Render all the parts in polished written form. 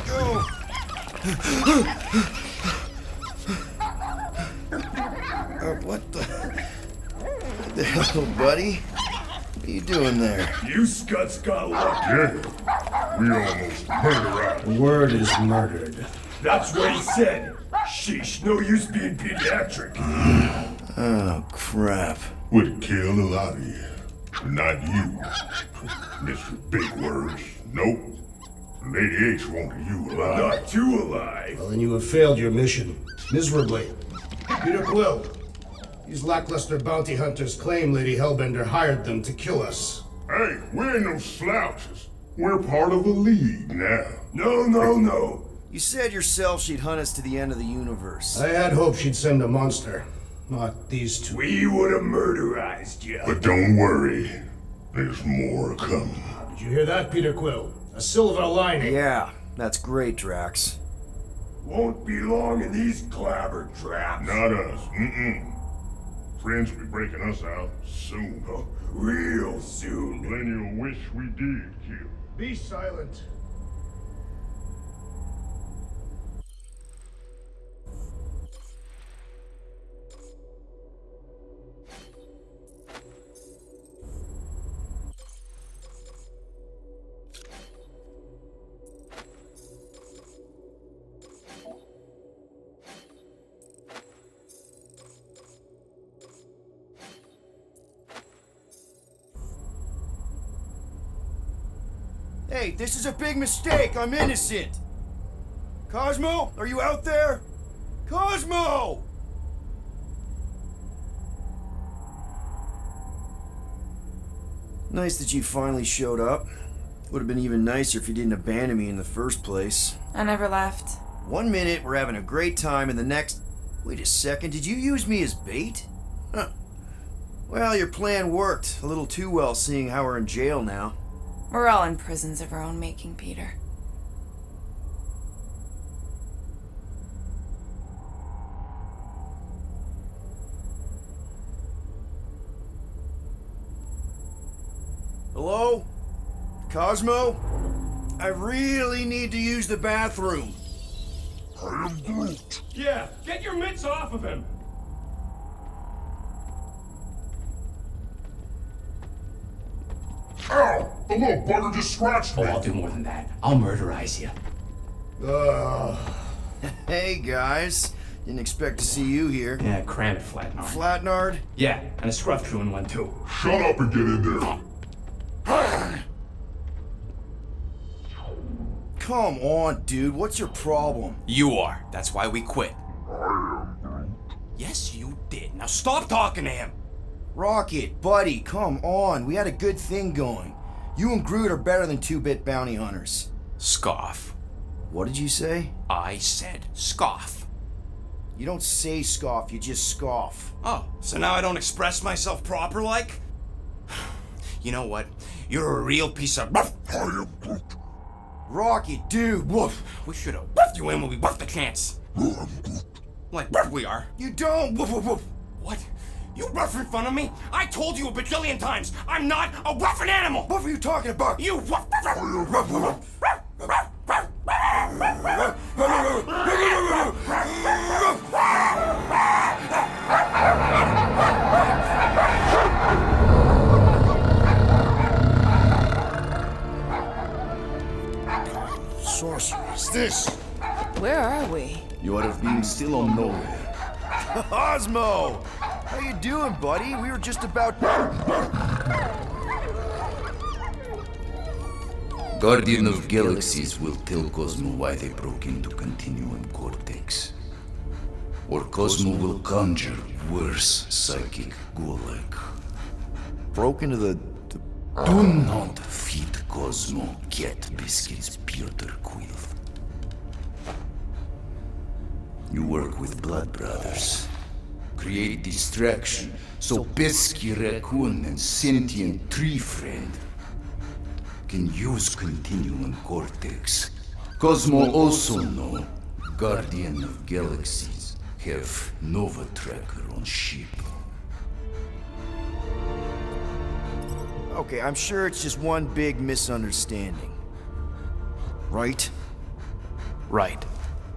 Go! What the hell, buddy? What are you doing there? You scuts got lucky. We almost murder out. The word is murdered. That's what he said. Sheesh, no use being pediatric. Oh, crap. Would kill a lot of you. Not you. Mr. Big Words. Nope. Lady H wanted you alive. Not too alive. Well, then you have failed your mission. Miserably. Peter Quill. These lackluster bounty hunters claim Lady Hellbender hired them to kill us. Hey, we ain't no slouches. We're part of a league now. No. You said yourself she'd hunt us to the end of the universe. I had hoped she'd send a monster. Not these two. We would have murderized you. But don't worry. There's more coming. Did you hear that, Peter Quill? A silver lining. Yeah, that's great, Drax. Won't be long in these clabber traps. Not us. Friends will be breaking us out soon. Oh, real soon. Plenty will wish we did kill. Be silent. Hey, this is a big mistake. I'm innocent. Cosmo, are you out there? Cosmo! Nice that you finally showed up. Would have been even nicer if you didn't abandon me in the first place. I never left. 1 minute, we're having a great time, and the next... Wait a second, did you use me as bait? Huh. Well, your plan worked. A little too well, seeing how we're in jail now. We're all in prisons of our own making, Peter. Hello? Cosmo? I really need to use the bathroom. I am Groot. Yeah, get your mitts off of him. Ow! The little bugger just scratched me. Oh, I'll do more than that. I'll murderize you. Hey, guys. Didn't expect to see you here. Yeah, cram it, Flatnard. Flatnard? Yeah, and a scruff crewing one too. Shut up and get in there. Come on, dude. What's your problem? You are. That's why we quit. Yes, you did. Now stop talking to him. Rocket, buddy, come on. We had a good thing going. You and Groot are better than two-bit bounty hunters. Scoff. What did you say? I said scoff. You don't say scoff, you just scoff. Oh, so now I don't express myself proper like? You know what? You're a real piece of... I am Groot. Rocket, dude, woof. We should have buffed you in when we buffed the chance. Like we are. You don't, woof, woof, woof. What? You rough in front of me? I told you a bajillion times, I'm not a rough animal! What were you talking about? You rough... Sorceress, this. Where are we? You would have been still on nowhere. Cosmo! How you doing, buddy? We were just about... Guardian of Galaxies will tell Cosmo why they broke into Continuum Cortex. Or Cosmo will conjure worse psychic gulag. Broke into the... Do not feed Cosmo cat biscuits, Peter Quill. You work with Blood Brothers. Create distraction so pesky raccoon and sentient tree friend can use Continuum Cortex. Cosmo also know Guardian of Galaxies have Nova Tracker on ship. Okay, I'm sure it's just one big misunderstanding. Right? Right.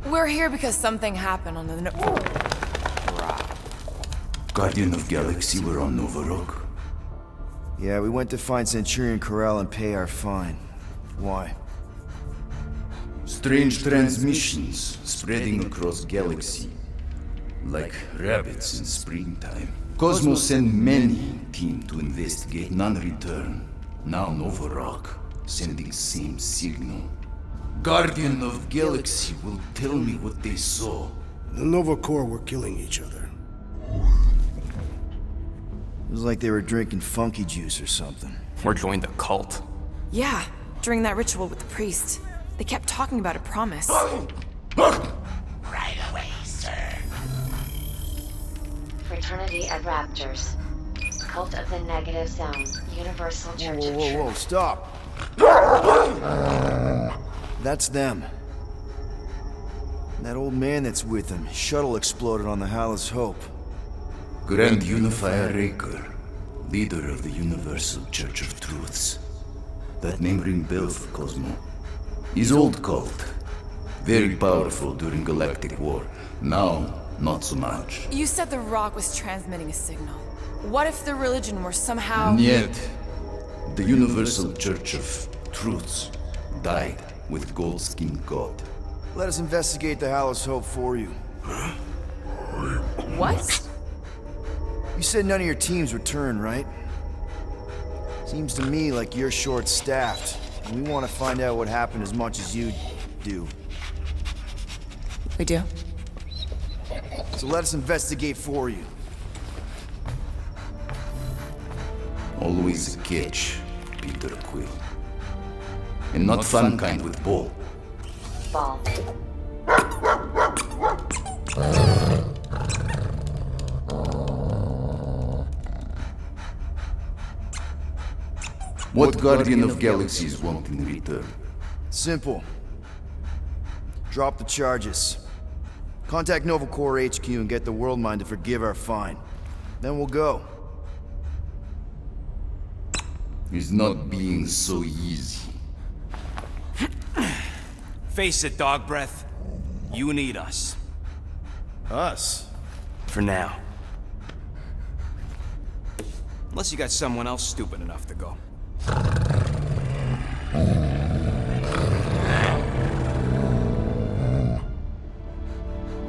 We're here because something happened on the Guardian of Galaxy were on Nova Rock. Yeah, we went to find Centurion Corral and pay our fine. Why? Strange transmissions spreading across galaxy, like rabbits in springtime. Cosmos sent many team to investigate, none return. Now Nova Rock sending same signal. Guardian of Galaxy will tell me what they saw. The Nova Corps were killing each other. It was like they were drinking funky juice or something. Or joined the cult. Yeah, during that ritual with the priest. They kept talking about a promise. Right away, sir. Fraternity of Raptors. Cult of the Negative Zone. Universal Church of Whoa, Truth. stop! That's them. And that old man that's with them, his shuttle exploded on the Hallis Hope. Grand Unifier Raker, leader of the Universal Church of Truths. That name ring bell for Cosmo. His old cult. Very powerful during Galactic War. Now, not so much. You said the rock was transmitting a signal. What if the religion were somehow... Yet, the Universal Church of Truths died with Goldskin God. Let us investigate the Hallis Hope for you. What? You said none of your teams returned, right? Seems to me like you're short-staffed, and we want to find out what happened as much as you do. We do? So let us investigate for you. Always a catch, Peter Quill. And not fun kind with ball. Ball. What Guardian of Galaxies want in return? Simple. Drop the charges. Contact Nova Corps HQ and get the World Mind to forgive our fine. Then we'll go. It's not being so easy. Face it, dog breath. You need us. Us? For now. Unless you got someone else stupid enough to go.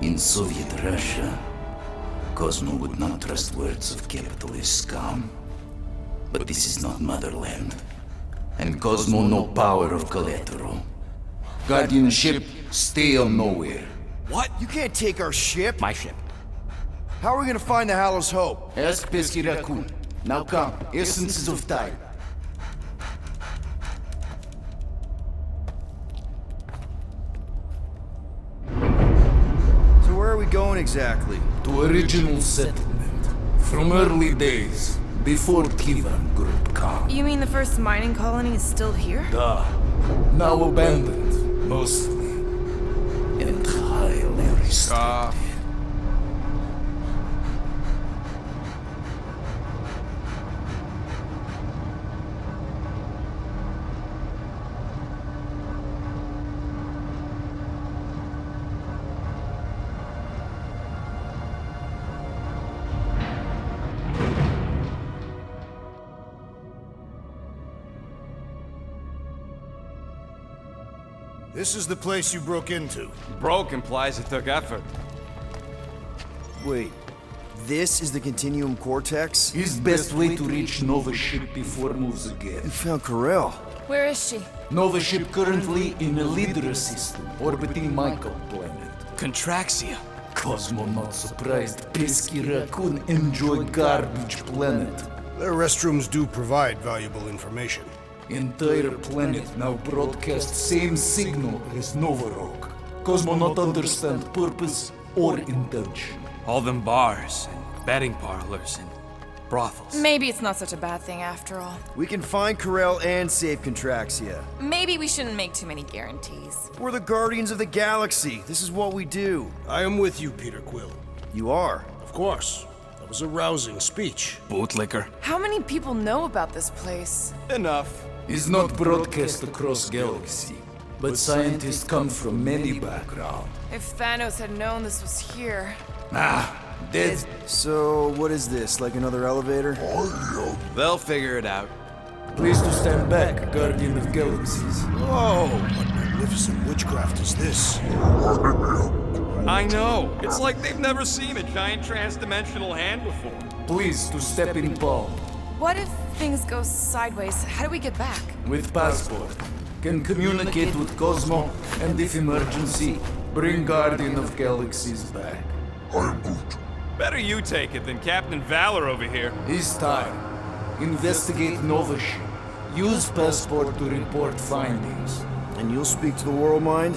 In Soviet Russia, Cosmo would not trust words of capitalist scum. But this is not motherland. And Cosmo no power of collateral. Guardianship, stay on nowhere. What? You can't take our ship? My ship. How are we gonna find the Hallis Hope? Ask Pesky Raccoon. Now come, essences of time. So where are we going exactly? To original settlement. From early days, before Kivan Group come. You mean the first mining colony is still here? Duh. Now abandoned, mostly. And highly restricted. This is the place you broke into. Broke implies it took effort. Wait, this is the Continuum Cortex? His best way to reach Nova ship before moves again. You found Corel. Where is she? Nova ship currently in a Lydra system, orbiting Michael planet. Contraxia. Cosmo not surprised. Pesky Raccoon enjoy garbage planet. Their restrooms do provide valuable information. Entire planet now broadcast same signal as Nova Rock. Cosmo not understand purpose or intention. All them bars and betting parlors and brothels. Maybe it's not such a bad thing after all. We can find Corel and save Contraxia. Maybe we shouldn't make too many guarantees. We're the Guardians of the Galaxy. This is what we do. I am with you, Peter Quill. You are? Of course. That was a rousing speech. Bootlicker. How many people know about this place? Enough. Is not broadcast across galaxy. But scientists come from many backgrounds. If Thanos had known this was here... Dead. So, what is this? Like another elevator? They'll figure it out. Please to stand back, Guardian of Galaxies. Whoa! What magnificent witchcraft is this? I know. It's like they've never seen a giant transdimensional hand before. Please to step in palm. What if things go sideways? How do we get back? With passport. Can communicate with Cosmo, and if emergency, bring Guardian of Galaxies back. Better you take it than Captain Valor over here. This time, investigate Nova ship. Use passport to report findings. And you'll speak to the world mind?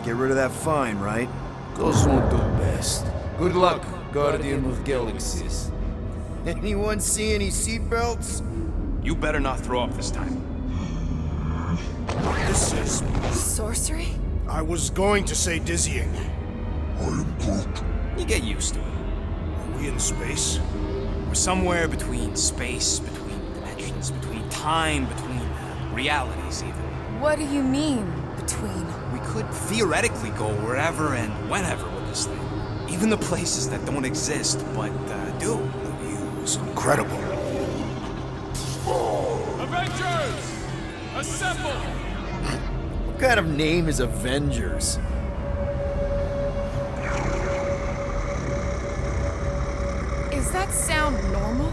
Get rid of that fine, right? Cosmo do best. Good luck, Guardian of Galaxies. Anyone see any seatbelts? You better not throw up this time. This is... Sorcery? I was going to say dizzying. You get used to it. Are we in space? We're somewhere between space, between dimensions, between time, between realities even. What do you mean, between? We could theoretically go wherever and whenever with this thing. Even the places that don't exist, but do. The view is incredible. Avengers! Assemble! What kind of name is Avengers? Does that sound normal?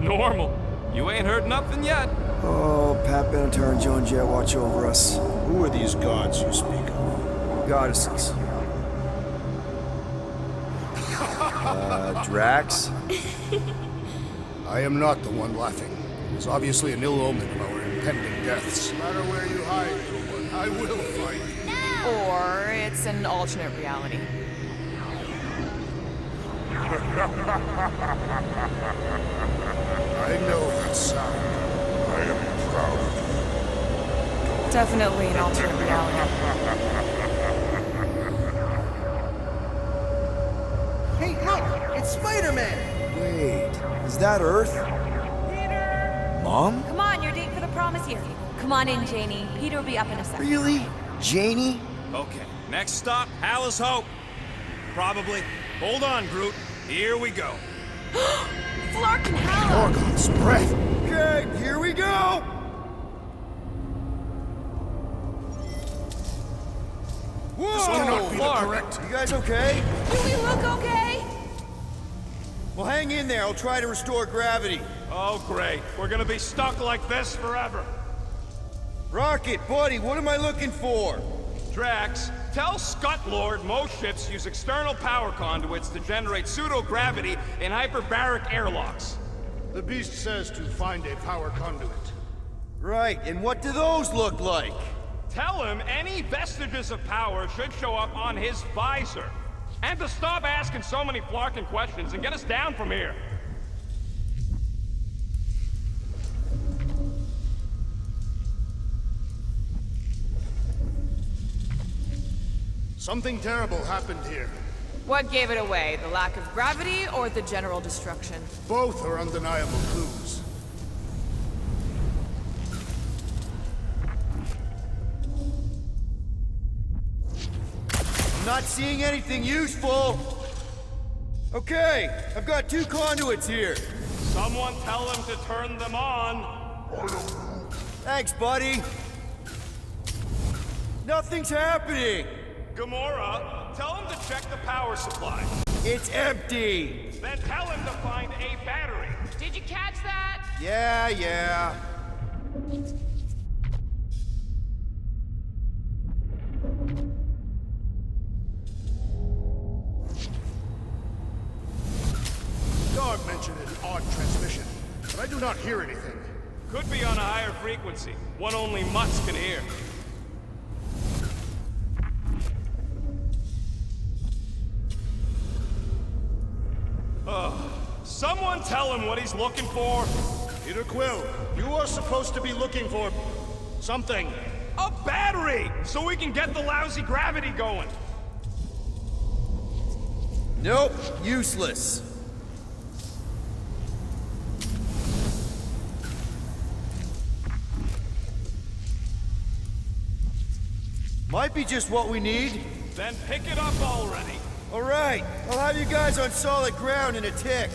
Normal. You ain't heard nothing yet. Oh, Pat Benatar and Joan Jett watch over us. Who are these gods you speak of? Goddesses. Drax? I am not the one laughing. It is obviously an ill omen of our impending deaths. No matter where you hide, little one, I will find you. Or it's an alternate reality. I know that sound. I am proud. Definitely an alternate reality. Hey, look! It's Spider-Man! Wait, is that Earth? Peter! Mom? Come on, you're date for the promise here. Come on in, Janie. Peter will be up in a second. Really? Janie? Okay, next stop, Hal's Hope. Probably. Hold on, Groot. Here we go. Flark and Hal! Gorgon's breath! Okay, here we go! Whoa! This cannot be the Flark, correct... you guys okay? Do we look okay? Well, hang in there. I'll try to restore gravity. Oh, great. We're gonna be stuck like this forever. Rocket, buddy, what am I looking for? Drax, tell Scut Lord most ships use external power conduits to generate pseudo-gravity in hyperbaric airlocks. The beast says to find a power conduit. Right, and what do those look like? Tell him any vestiges of power should show up on his visor. And to stop asking so many flarking questions and get us down from here. Something terrible happened here. What gave it away? The lack of gravity or the general destruction? Both are undeniable clues. I'm not seeing anything useful. Okay, I've got 2 conduits here. Someone tell him to turn them on. Thanks, buddy. Nothing's happening. Gamora, tell him to check the power supply. It's empty. Then tell him to find a battery. Did you catch that? Yeah. Dog mentioned an odd transmission, but I do not hear anything. Could be on a higher frequency, one only mutts can hear. Someone tell him what he's looking for. Peter Quill, you are supposed to be looking for... something. A battery! So we can get the lousy gravity going. Nope, useless. Might be just what we need. Then pick it up already. All right, I'll have you guys on solid ground in a tick.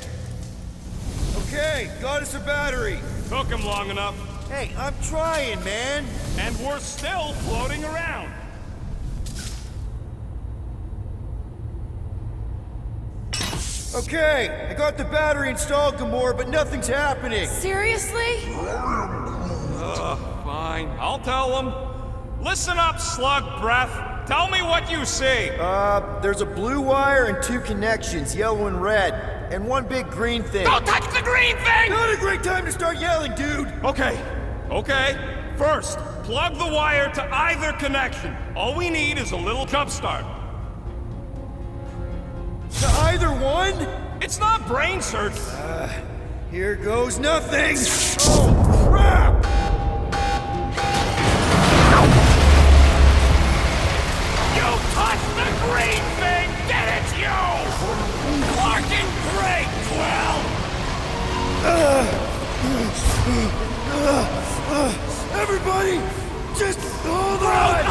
Okay, got us a battery. Took him long enough. Hey, I'm trying, man. And we're still floating around. Okay, I got the battery installed, Gamora, but nothing's happening. Seriously? Fine. I'll tell them. Listen up, slug breath. Tell me what you see. There's a blue wire and 2 connections, yellow and red, and 1 big green thing. Don't touch the green thing! Not a great time to start yelling, dude! Okay. First, plug the wire to either connection. All we need is a little jump start. To either one? It's not brain surgery. Here goes nothing! Oh, crap! You touched the green thing! Get it, you! Fucking great, Quill! Everybody, just hold on!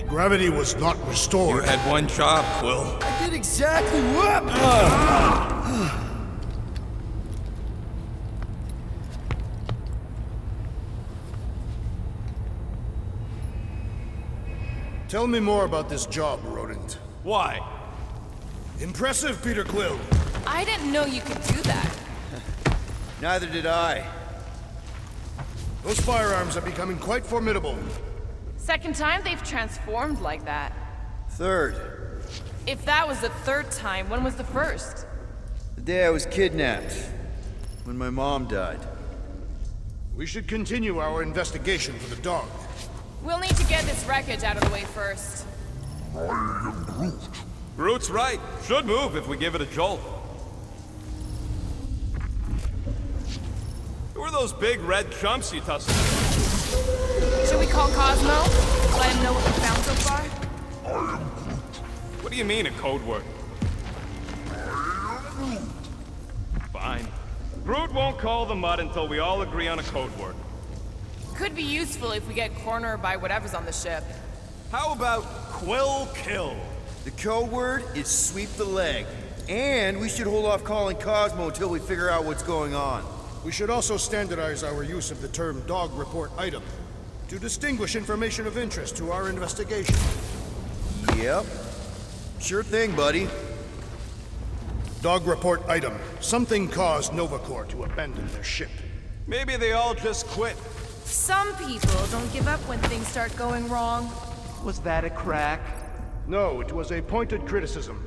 Gravity was not restored. You had one job, Quill. I did exactly what? Tell me more about this job, Rodent. Why? Impressive, Peter Quill. I didn't know you could do that. Neither did I. Those firearms are becoming quite formidable. Second time they've transformed like that. Third, If that was the third time, when was the first? the day I was kidnapped. When my mom died. We should continue our investigation for the dog. We'll need to get this wreckage out of the way first. Groot's right. Should move if we give it a jolt. Who are those big red chumps you tussled? Should we call Cosmo? Let him know what we found so far? What do you mean, a code word? Fine. Groot won't call the mud until we all agree on a code word. Could be useful if we get cornered by whatever's on the ship. How about Quill Kill? The code word is sweep the leg. And we should hold off calling Cosmo until we figure out what's going on. We should also standardize our use of the term dog report item to distinguish information of interest to our investigation. Yep. Sure thing, buddy. Dog report item. Something caused Nova Corps to abandon their ship. Maybe they all just quit. Some people don't give up when things start going wrong. Was that a crack? No, it was a pointed criticism.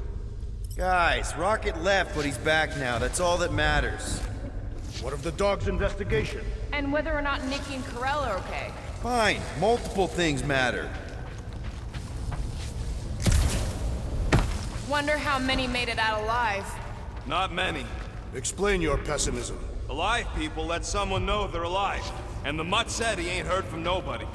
Guys, Rocket left, but he's back now. That's all that matters. What of the dog's investigation? And whether or not Nikki and Karel are okay. Fine. Multiple things matter. Wonder how many made it out alive. Not many. Explain your pessimism. Alive people let someone know they're alive. And the mutt said he ain't heard from nobody.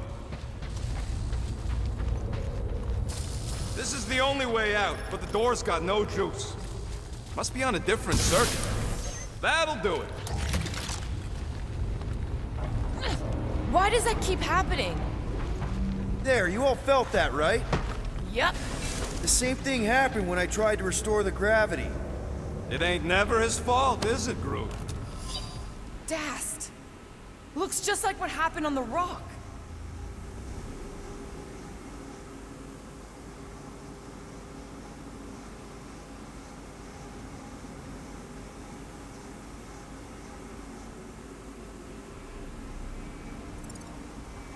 This is the only way out, but the door's got no juice. Must be on a different circuit. That'll do it. Why does that keep happening? There, you all felt that, right? Yep. The same thing happened when I tried to restore the gravity. It ain't never his fault, is it, Groot? Dast. Looks just like what happened on the rock.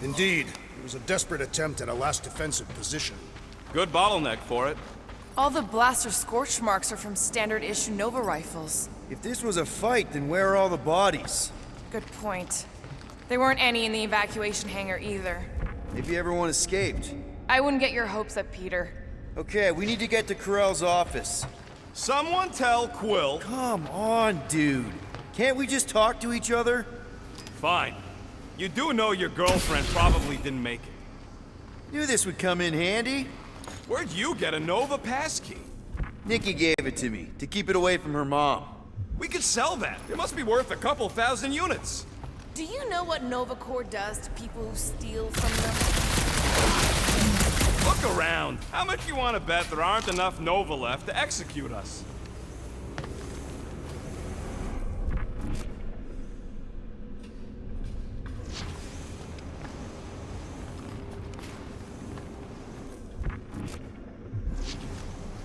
Indeed, it was a desperate attempt at a last defensive position. Good bottleneck for it. All the blaster scorch marks are from standard issue Nova rifles. If this was a fight, then where are all the bodies? Good point. There weren't any in the evacuation hangar either. Maybe everyone escaped. I wouldn't get your hopes up, Peter. Okay, we need to get to Carell's office. Someone tell Quill. Come on, dude. Can't we just talk to each other? Fine. You do know your girlfriend probably didn't make it. Knew this would come in handy. Where'd you get a Nova passkey? Nikki gave it to me, to keep it away from her mom. We could sell that. It must be worth a couple thousand units. Do you know what Nova Corps does to people who steal from them? Look around. How much you want to bet there aren't enough Nova left to execute us?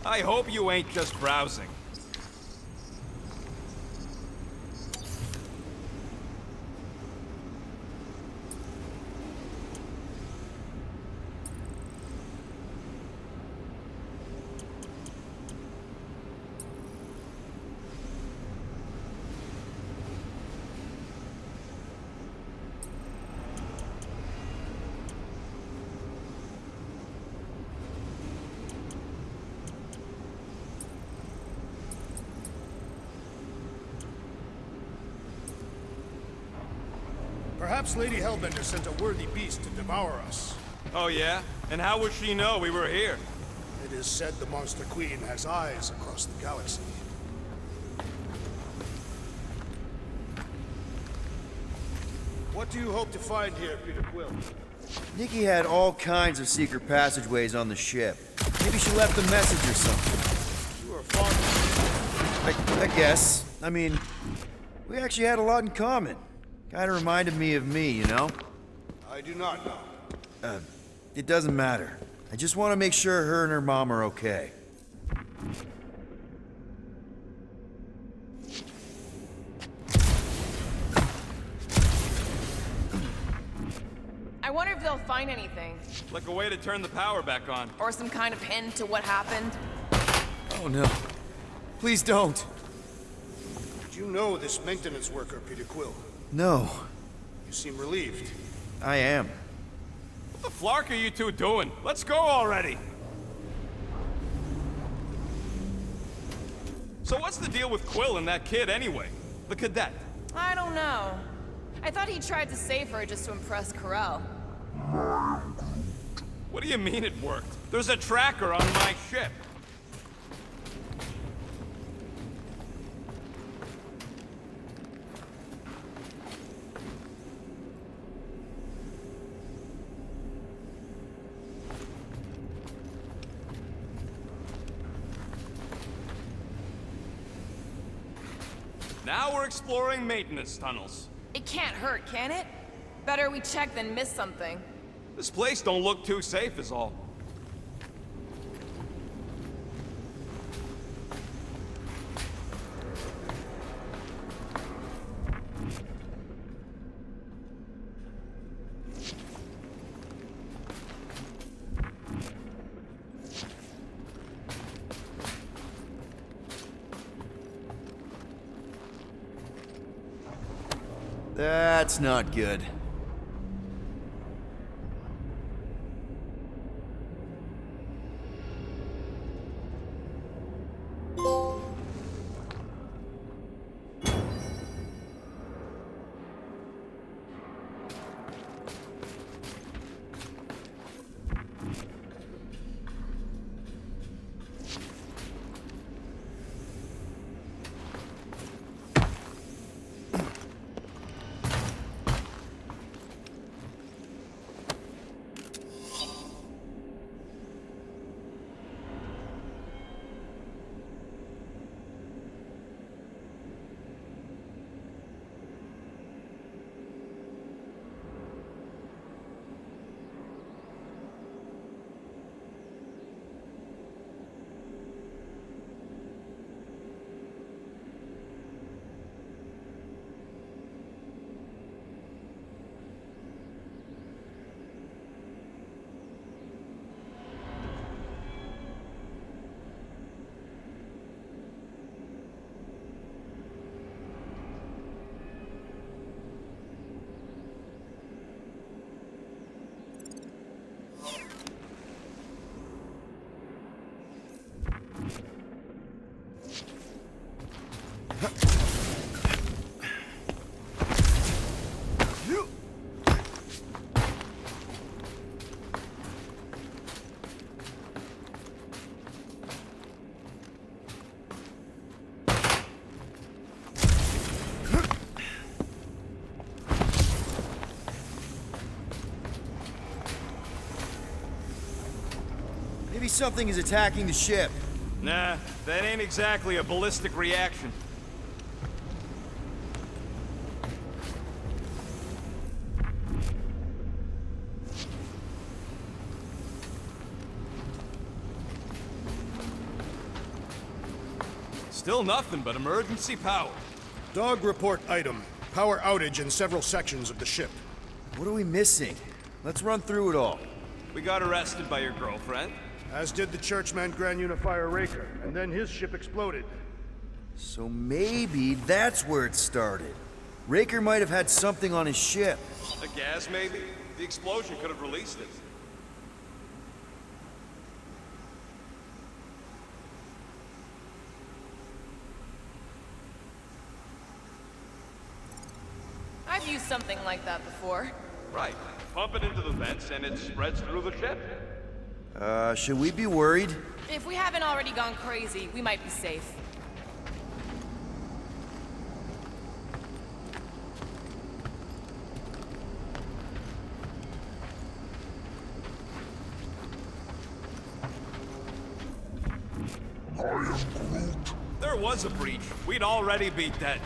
I hope you ain't just browsing. Perhaps Lady Hellbender sent a worthy beast to devour us. Oh yeah? And how would she know we were here? It is said the Monster Queen has eyes across the galaxy. What do you hope to find here, Peter Quill? Nikki had all kinds of secret passageways on the ship. Maybe she left a message or something. You are fond of I guess. I mean, we actually had a lot in common. Kinda reminded me of me, you know? I do not know. It doesn't matter. I just want to make sure her and her mom are okay. I wonder if they'll find anything. Like a way to turn the power back on. Or some kind of hint to what happened. Oh no. Please don't. Did you know this maintenance worker, Peter Quill? No. You seem relieved. I am. What the flark are you two doing? Let's go already! So what's the deal with Quill and that kid anyway? The cadet? I don't know. I thought he tried to save her just to impress Carell. What do you mean it worked? There's a tracker on my ship. Now we're exploring maintenance tunnels. It can't hurt, can it? Better we check than miss something. This place don't look too safe is all. That's not good. Maybe something is attacking the ship. Nah, that ain't exactly a ballistic reaction. Still nothing but emergency power. Dog report item. Power outage in several sections of the ship. What are we missing? Let's run through it all. We got arrested by your girlfriend. As did the churchman Grand Unifier Raker, and then his ship exploded. So maybe that's where it started. Raker might have had something on his ship. A gas, maybe? The explosion could have released it. I've used something like that before. Right. Pump it into the vents and it spreads through the ship. Should we be worried? If we haven't already gone crazy, we might be safe. There was a breach. We'd already be dead.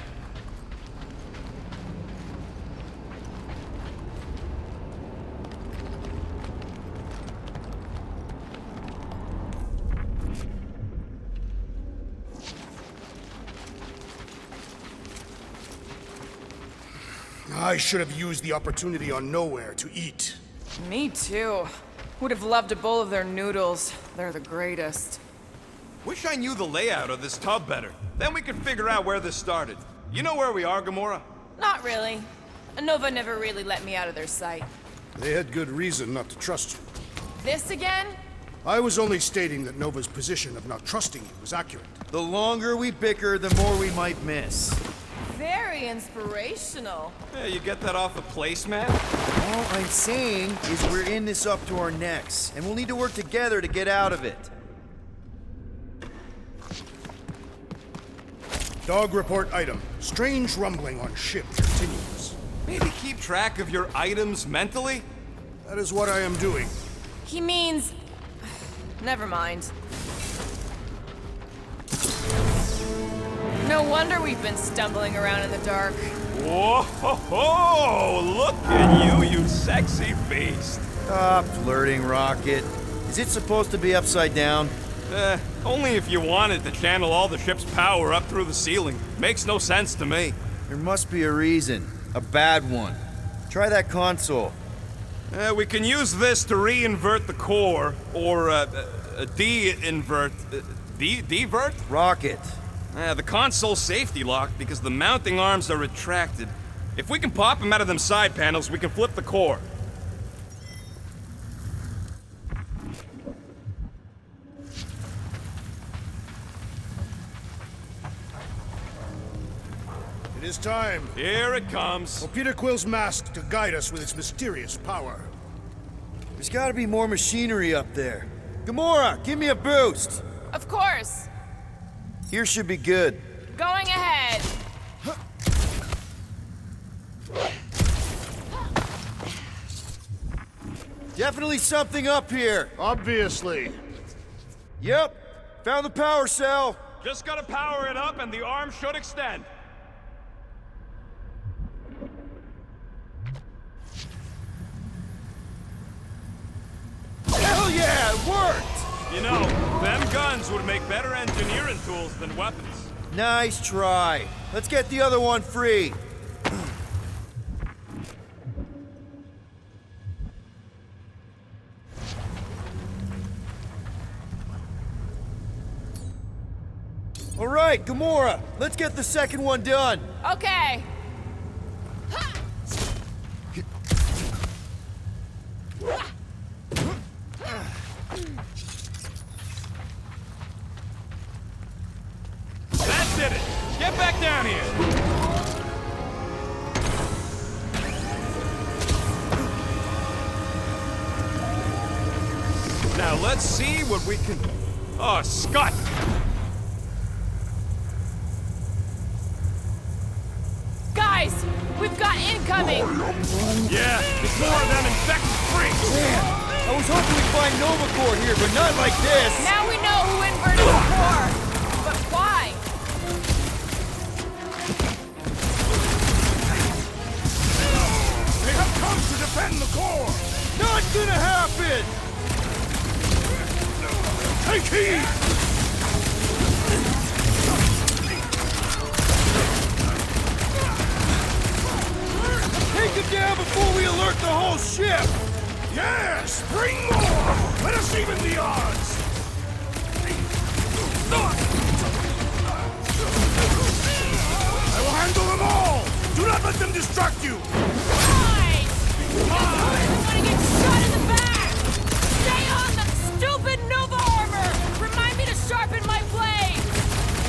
I should have used the opportunity on Nowhere to eat. Me too. Would have loved a bowl of their noodles. They're the greatest. Wish I knew the layout of this tub better. Then we could figure out where this started. You know where we are, Gamora? Not really. Nova never really let me out of their sight. They had good reason not to trust you. This again? I was only stating that Nova's position of not trusting you was accurate. The longer we bicker, the more we might miss. Very inspirational. Yeah, you get that off a placemat? All I'm saying is we're in this up to our necks, and we'll need to work together to get out of it. Dog report item. Strange rumbling on ship continues. Maybe keep track of your items mentally? That is what I am doing. He means... Never mind. No wonder we've been stumbling around in the dark. Whoa, look at you sexy beast. Stop flirting, Rocket. Is it supposed to be upside down? Only if you wanted to channel all the ship's power up through the ceiling. Makes no sense to me. There must be a reason. A bad one. Try that console. We can use this to re-invert the core, or de-invert... Divert? Rocket. The console's safety locked because the mounting arms are retracted. If we can pop them out of them side panels, we can flip the core. It is time. Here it comes. For Peter Quill's mask to guide us with its mysterious power. There's gotta be more machinery up there. Gamora, give me a boost! Of course. Here should be good. Going ahead. Definitely something up here. Obviously. Yep. Found the power cell. Just gotta power it up and the arm should extend. Hell yeah, it worked! You know, them guns would make better engineering tools than weapons. Nice try. Let's get the other one free. All right, Gamora, let's get the second one done. Okay. That did it! Get back down here! Now let's see what we can... Oh, Scott! Guys, we've got incoming! Yeah, there's more of them infected freaks! I was hoping we find Nova Core here, but not like this. Now we know who inverted the core. But why? They have come to defend the core! Not gonna happen! Take heed! Take him down before we alert the whole ship! Yes! Bring more! Let us even the odds! I will handle them all! Do not let them distract you! Guys! I'm gonna get shot in the back! Stay on the stupid Nova armor! Remind me to sharpen my blade!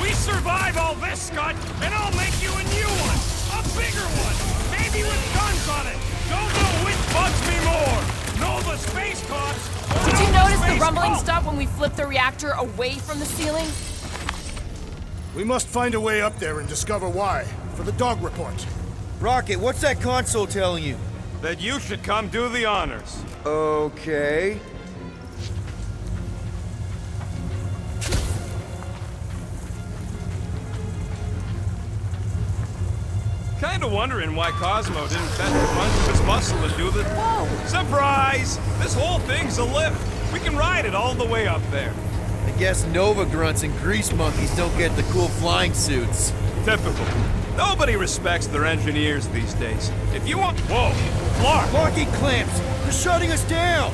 We survive all this, Scott, and I'll make you a new one! A bigger one! Maybe with guns on it! Don't know which bugs me more! Nova Space Cops! Did you notice the rumbling stopped when we flipped the reactor away from the ceiling? We must find a way up there and discover why, for the dog report. Rocket, what's that console telling you? That you should come do the honors. Okay. Kinda wondering why Cosmo didn't fetch a bunch of his muscle and do the... Whoa! Surprise! This whole thing's a lift. We can ride it all the way up there. I guess Nova grunts and grease monkeys don't get the cool flying suits. Typical. Nobody respects their engineers these days. If you want... Whoa! Clark! Locking clamps! They're shutting us down!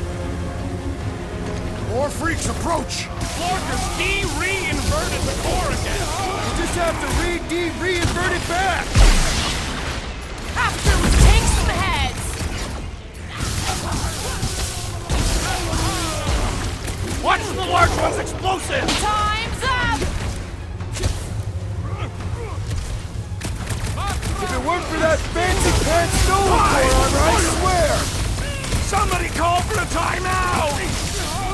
More freaks approach! Clarkers de-re-inverted the core again! We just have to re-invert it back! After we take some heads! Watch the large one's explosive! Time's up! If it weren't for that fancy pants Nova Core armor, I swear! Somebody call for a timeout!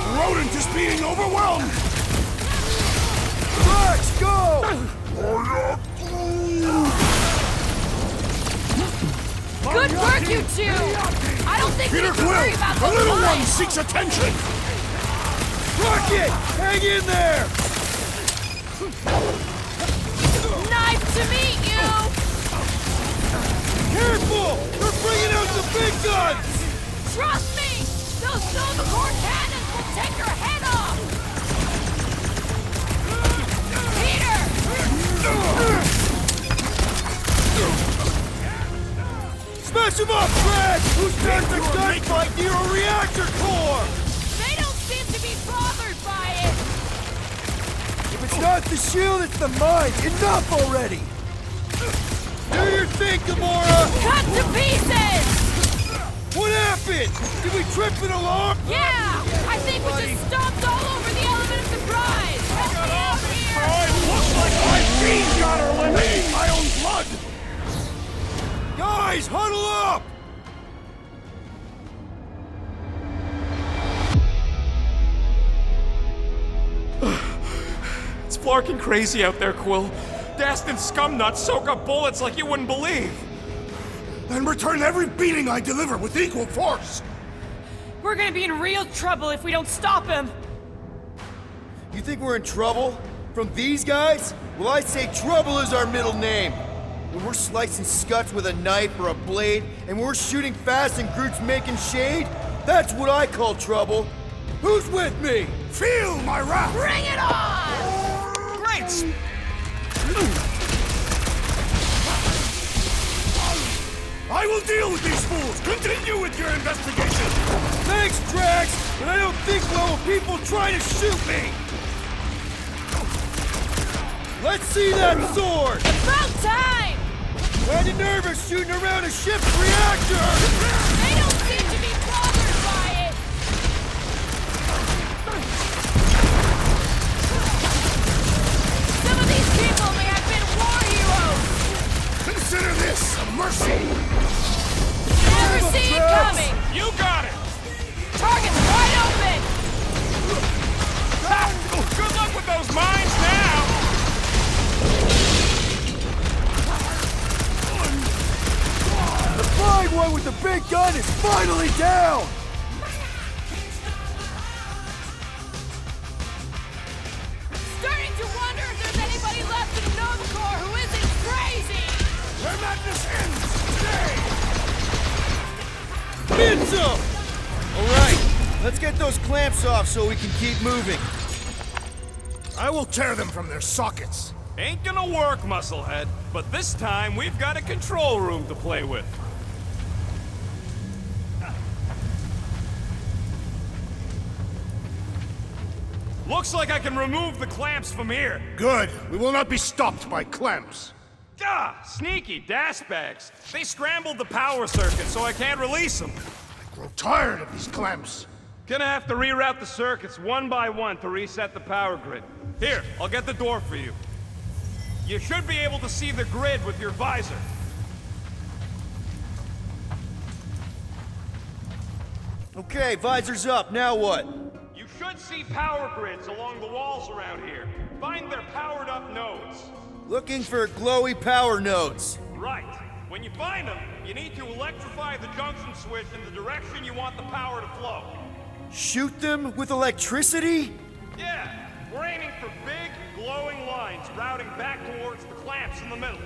The rodent is being overwhelmed! Rex, go! Good work, you two! I don't think we Peter need to worry Quill, about the the little one line. seeks attention! Rocket! Hang in there! Nice to meet you! Careful! They're bringing out the big guns! Trust me! Those Nova Core cannons will take your head off! Peter! Smash him up, Fred! Who starts a gunfight near a reactor core? They don't seem to be bothered by it! If it's not the shield, it's the mine! Enough already! Do your thing, Gamora! Cut to pieces! What happened? Did we trip an alarm? Yeah! I think we just stomped all over the element of surprise! Help me out here! Looks like my feet got her limit! My own blood! Guys, huddle up! It's flarking crazy out there, Quill. Dastin scumnuts soak up bullets like you wouldn't believe. Then return every beating I deliver with equal force! We're gonna be in real trouble if we don't stop him! You think we're in trouble? From these guys? Well, I'd say trouble is our middle name. When we're slicing scuts with a knife or a blade, and we're shooting fast and Groot's making shade, that's what I call trouble. Who's with me? Feel my wrath! Bring it on! Great! I will deal with these fools! Continue with your investigation! Thanks, Drax, but I don't think well of people trying to shoot me! Let's see that sword! About time! Kinda nervous shooting around a ship's reactor! They don't seem to be bothered by it! Some of these people may have been war heroes! Consider this a mercy! Never see it coming! You got it! Target's wide open! Ha! Good luck with those mines now! The flying one with the big gun is finally down! Spin some! Alright, let's get those clamps off so we can keep moving. I will tear them from their sockets. Ain't gonna work, musclehead. But this time, we've got a control room to play with. Looks like I can remove the clamps from here. Good. We will not be stopped by clamps. Gah! Sneaky dash bags. They scrambled the power circuit, so I can't release them. I grow tired of these clamps. Gonna have to reroute the circuits one by one to reset the power grid. Here, I'll get the door for you. You should be able to see the grid with your visor. Okay, visor's up, now what? You should see power grids along the walls around here. Find their powered up nodes. Looking for glowy power nodes. Right. When you find them, you need to electrify the junction switch in the direction you want the power to flow. Shoot them with electricity? Yeah, we're aiming for big, glowing lines routing back towards the clamps in the middle.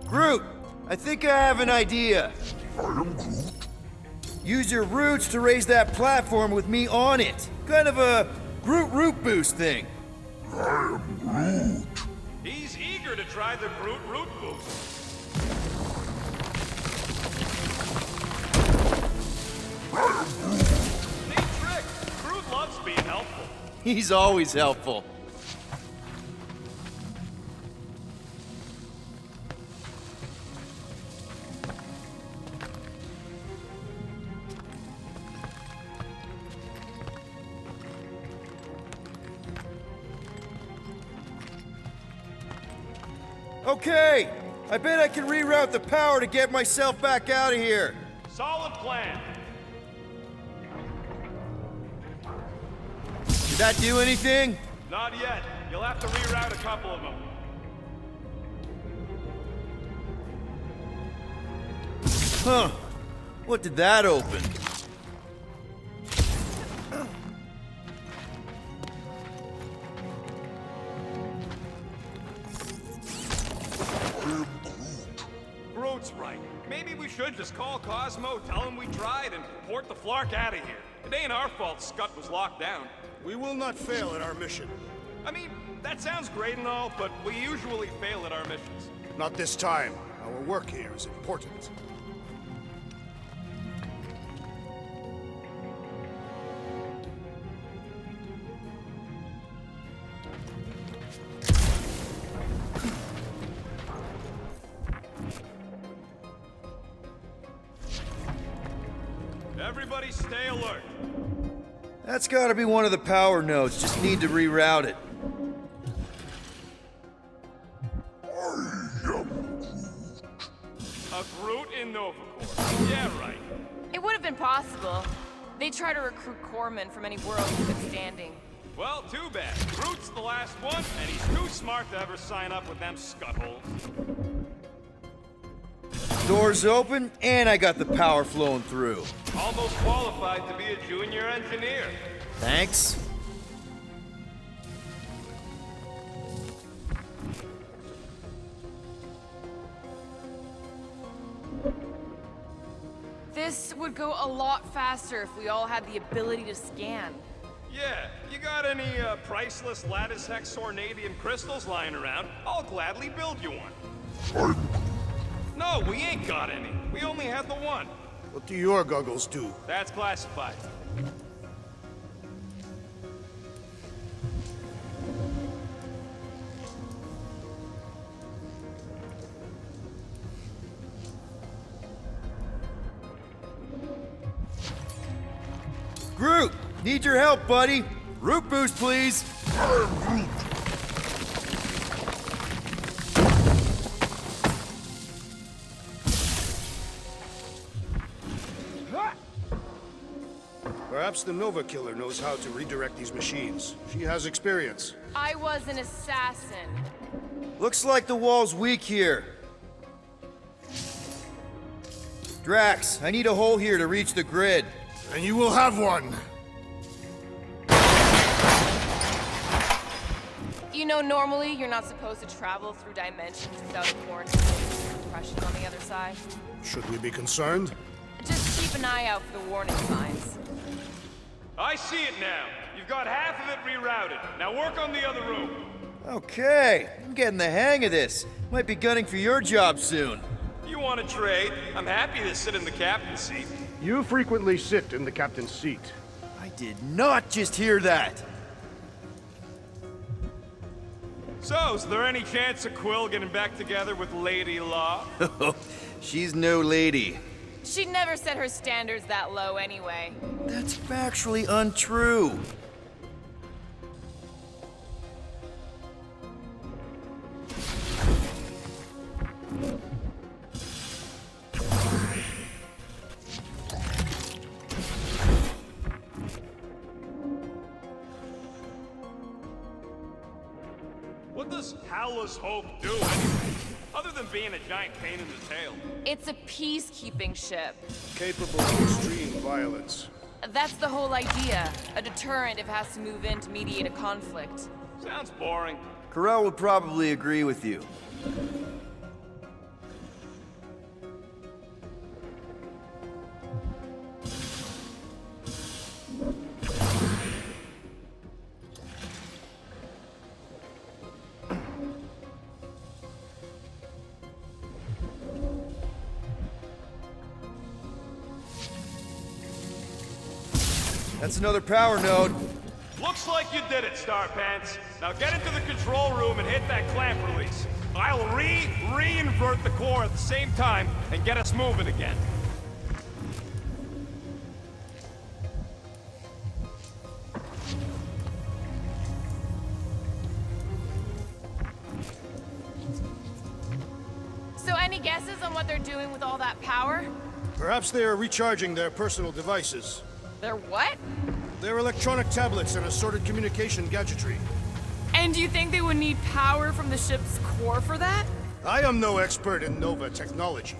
Groot, I think I have an idea. I am Groot. Use your roots to raise that platform with me on it. Kind of a Groot root boost thing. I am Groot. He's eager to try the Groot root boost. Neat trick. Groot loves being helpful. He's always helpful. Okay, I bet I can reroute the power to get myself back out of here. Solid plan. Did that do anything? Not yet. You'll have to reroute a couple of them. Huh. What did that open? Groot's right. Maybe we should just call Cosmo, tell him we tried, and port the Flark out of here. It ain't our fault Scott was locked down. We will not fail at our mission. I mean, that sounds great and all, but we usually fail at our missions. Not this time. Our work here is important. Everybody stay alert. That's gotta be one of the power nodes. Just need to reroute it. A Groot in Nova Corps. Yeah, right. It would have been possible. They try to recruit corpsmen from any world in good standing. Well, too bad. Groot's the last one, and he's too smart to ever sign up with them scuttholes. Doors open, and I got the power flowing through. Almost qualified to be a junior engineer. Thanks. This would go a lot faster if we all had the ability to scan. Yeah, you got any priceless lattice hex ornadium crystals lying around? I'll gladly build you one. No, we ain't got any. We only had the one. What do your goggles do? That's classified. Groot, need your help, buddy. Root boost, please. Perhaps the Nova Killer knows how to redirect these machines. She has experience. I was an assassin. Looks like the wall's weak here. Drax, I need a hole here to reach the grid. And you will have one. You know normally you're not supposed to travel through dimensions without a quarantine compression on the other side? Should we be concerned? Just keep an eye out for the warning signs. I see it now. You've got half of it rerouted. Now work on the other room. Okay, I'm getting the hang of this. Might be gunning for your job soon. You want to trade? I'm happy to sit in the captain's seat. You frequently sit in the captain's seat. I did not just hear that. So, is there any chance of Quill getting back together with Lady Law? She's no lady. She'd never set her standards that low anyway. That's factually untrue. What does Howler's Hope do anyway? Other than being a giant pain in the tail. It's a peacekeeping ship. Capable of extreme violence. That's the whole idea. A deterrent if it has to move in to mediate a conflict. Sounds boring. Corell would probably agree with you. That's another power node. Looks like you did it, Starpants. Now get into the control room and hit that clamp release. I'll re-invert the core at the same time and get us moving again. So any guesses on what they're doing with all that power? Perhaps they are recharging their personal devices. They're what? Their electronic tablets and assorted communication gadgetry. And do you think they would need power from the ship's core for that? I am no expert in Nova technology.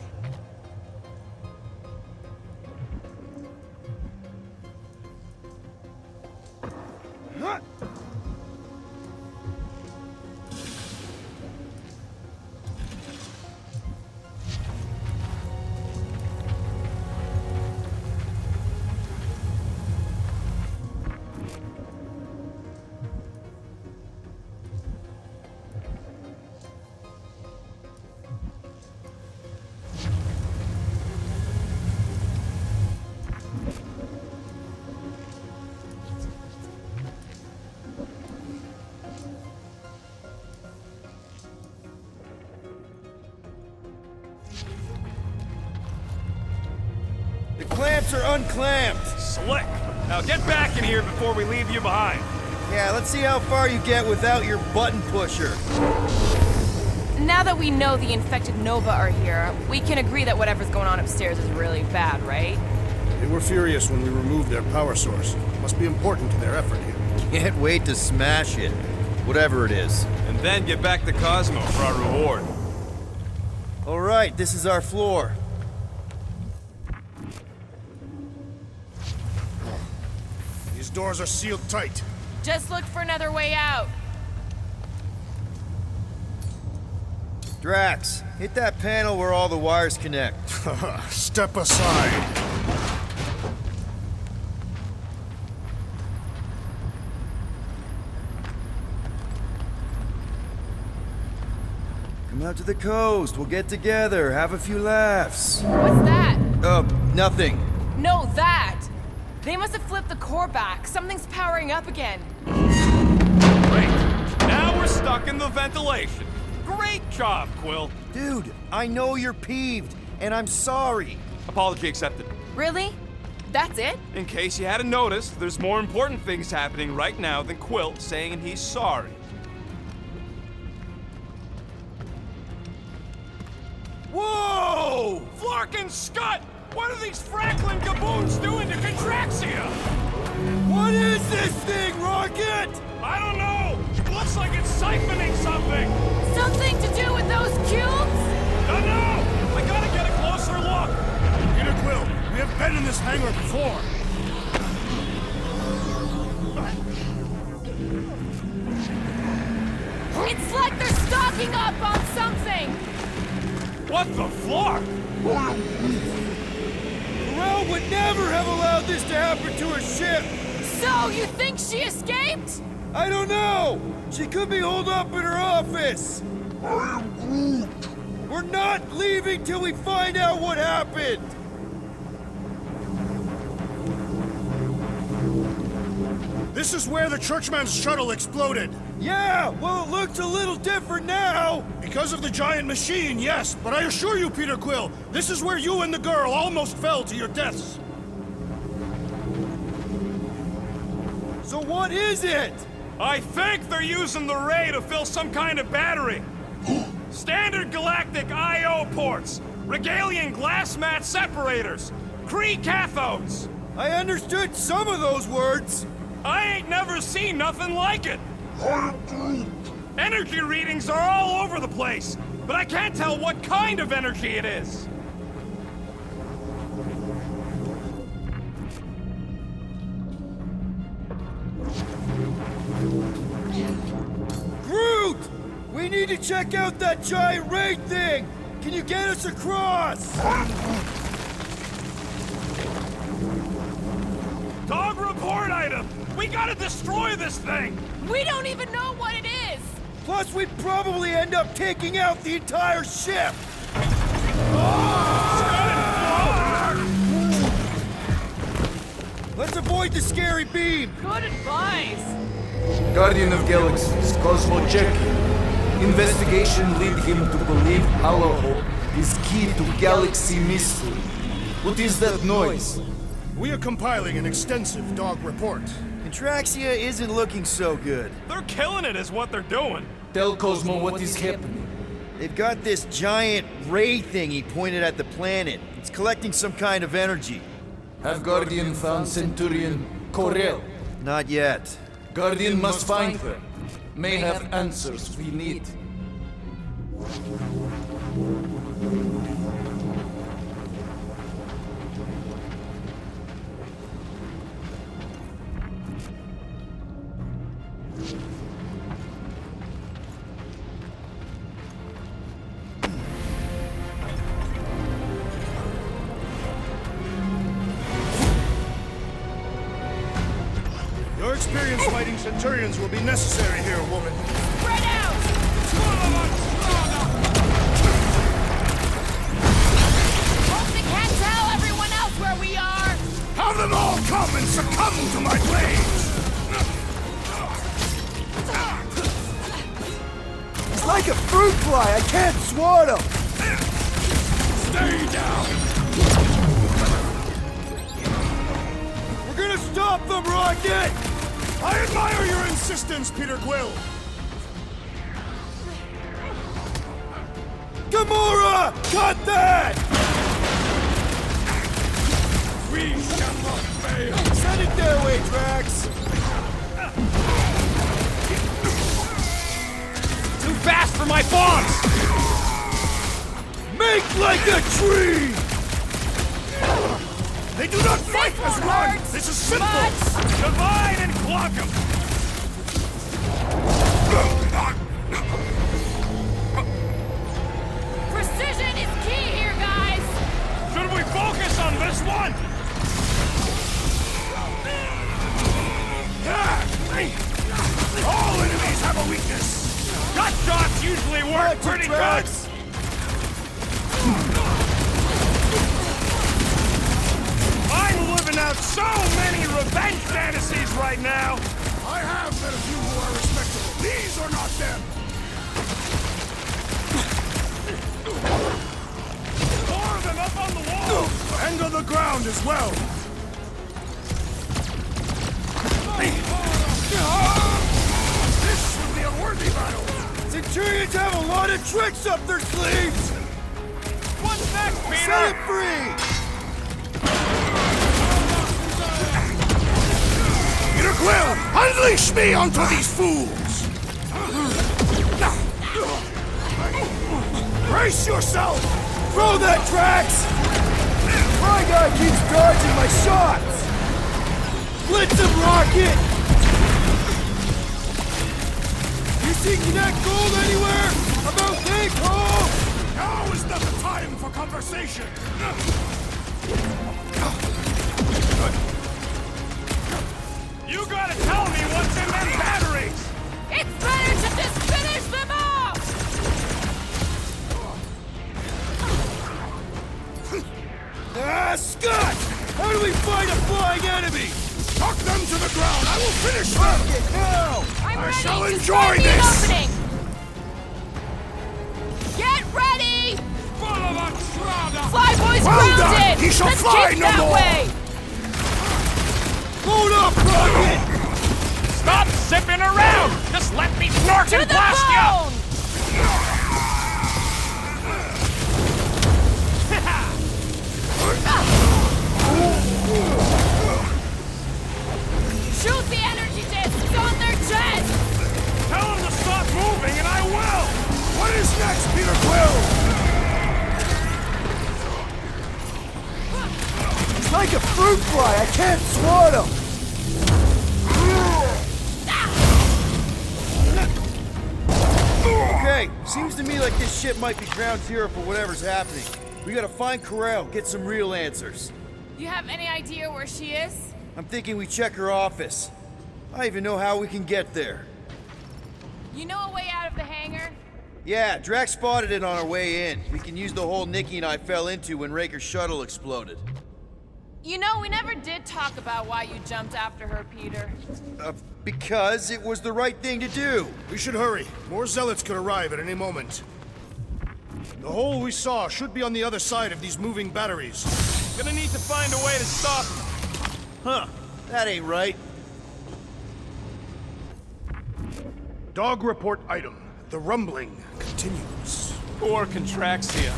The clamps are unclamped. Slick. Now get back in here before we leave you behind. Yeah, let's see how far you get without your button pusher. Now that we know the infected Nova are here, we can agree that whatever's going on upstairs is really bad, right? They were furious when we removed their power source. Must be important to their effort here. Can't wait to smash it. Whatever it is. And then get back to Cosmo for our reward. All right, this is our floor. These doors are sealed tight. Just look for another way out. Drax, hit that panel where all the wires connect. Step aside. Come out to the coast. We'll get together, have a few laughs. What's that? Nothing. No, that! They must have flipped the core back. Something's powering up again. Great. Now we're stuck in the ventilation. Great job, Quill. Dude, I know you're peeved, and I'm sorry. Apology accepted. Really? That's it? In case you hadn't noticed, there's more important things happening right now than Quill saying he's sorry. Whoa! Flark and Scott! What are these Franklin gaboons doing to Contraxia? What is this thing, Rocket? I don't know! It looks like it's siphoning something! Something to do with those cubes? Don't know! I gotta get a closer look! Peter Quill, we have been in this hangar before. up on something! What the fuck? Corral would never have allowed this to happen to her ship! So, you think she escaped? I don't know! She could be holed up in her office! We're not leaving till we find out what happened! This is where the Churchman's shuttle exploded. Yeah, well, it looks a little different now! Because of the giant machine, yes. But I assure you, Peter Quill, this is where you and the girl almost fell to your deaths. So what is it? I think they're using the ray to fill some kind of battery. Standard galactic I.O. ports, Regalian glass mat separators, Kree cathodes. I understood some of those words. I ain't never seen nothing like it. Energy readings are all over the place, but I can't tell what kind of energy it is. Groot! We need to check out that giant ray thing! Can you get us across? Dog report item! We gotta destroy this thing! We don't even know what it is! Plus, we'd probably end up taking out the entire ship! Let's avoid the scary beam! Good advice! Guardian of Galaxies, Cosmo Jackie. Investigation lead him to believe Hollow Hope is key to galaxy mystery. What is that noise? We are compiling an extensive dog report. Contraxia isn't looking so good. They're killing it is what they're doing. Tell Cosmo what is happening. They've got this giant ray thingy pointed at the planet. It's collecting some kind of energy. Have Guardian found Centurion Corel? Not yet. Guardian must find her. May have answers we need. Your experience fighting Centurions will be necessary here, woman. Spread out! Hope they can't tell everyone else where we are! Have them all come and succumb to my blades! He's like a fruit fly. I can't swat him. Stay down! We're gonna stop them, Rocket! I admire your insistence, Peter Quill. Gamora! Cut that! We shall not fail! Send it their way, Drax! Too fast for my bombs! Make like a tree! They do not fight as one! This is simple! Divide and block them! Precision is key here, guys! Should we focus on this one? All enemies have a weakness! Gut shots usually work pretty good! I'm living out so many revenge fantasies right now! I have met a few who are respectable. These are not them! More of them up on the wall! And on the ground as well! This will be a worthy battle! Centurions have a lot of tricks up their sleeves! What's next, Peter? Set it free! Peter Quill, unleash me onto these fools! Brace yourself! Throw that, Drax! My guy keeps dodging my shots! Blitz him, Rocket! You see Connect Gold anywhere? About this hole! Now is not the time for conversation! You gotta tell me what's in them batteries! It's better to just finish them off! Scott! How do we fight a flying enemy? Knock them to the ground! I will finish them! Now! I'm ready. shall Just enjoy find me an this. opening. Get ready! Full of a shroud! Flyboy's Well done. grounded! He shall Let's fly keep no that more. way! Hold up, Rocket! Stop zipping around! Just let me snark To and the blast you! bone! Shoot the energy discs on their chest! Tell them to stop moving and I will! What is next, Peter Quill? It's like a fruit fly, I can't swat him! Okay, seems to me like this ship might be ground zero for whatever's happening. We gotta find Corel, get some real answers. You have any idea where she is? I'm thinking we check her office. I don't even know how we can get there. You know a way out of the hangar? Yeah, Drax spotted it on our way in. We can use the hole Nikki and I fell into when Raker's shuttle exploded. You know, we never did talk about why you jumped after her, Peter. Because it was the right thing to do. We should hurry. More zealots could arrive at any moment. The hole we saw should be on the other side of these moving batteries. Gonna need to find a way to stop them. Huh, that ain't right. Dog report item. The rumbling continues. Poor Contraxia.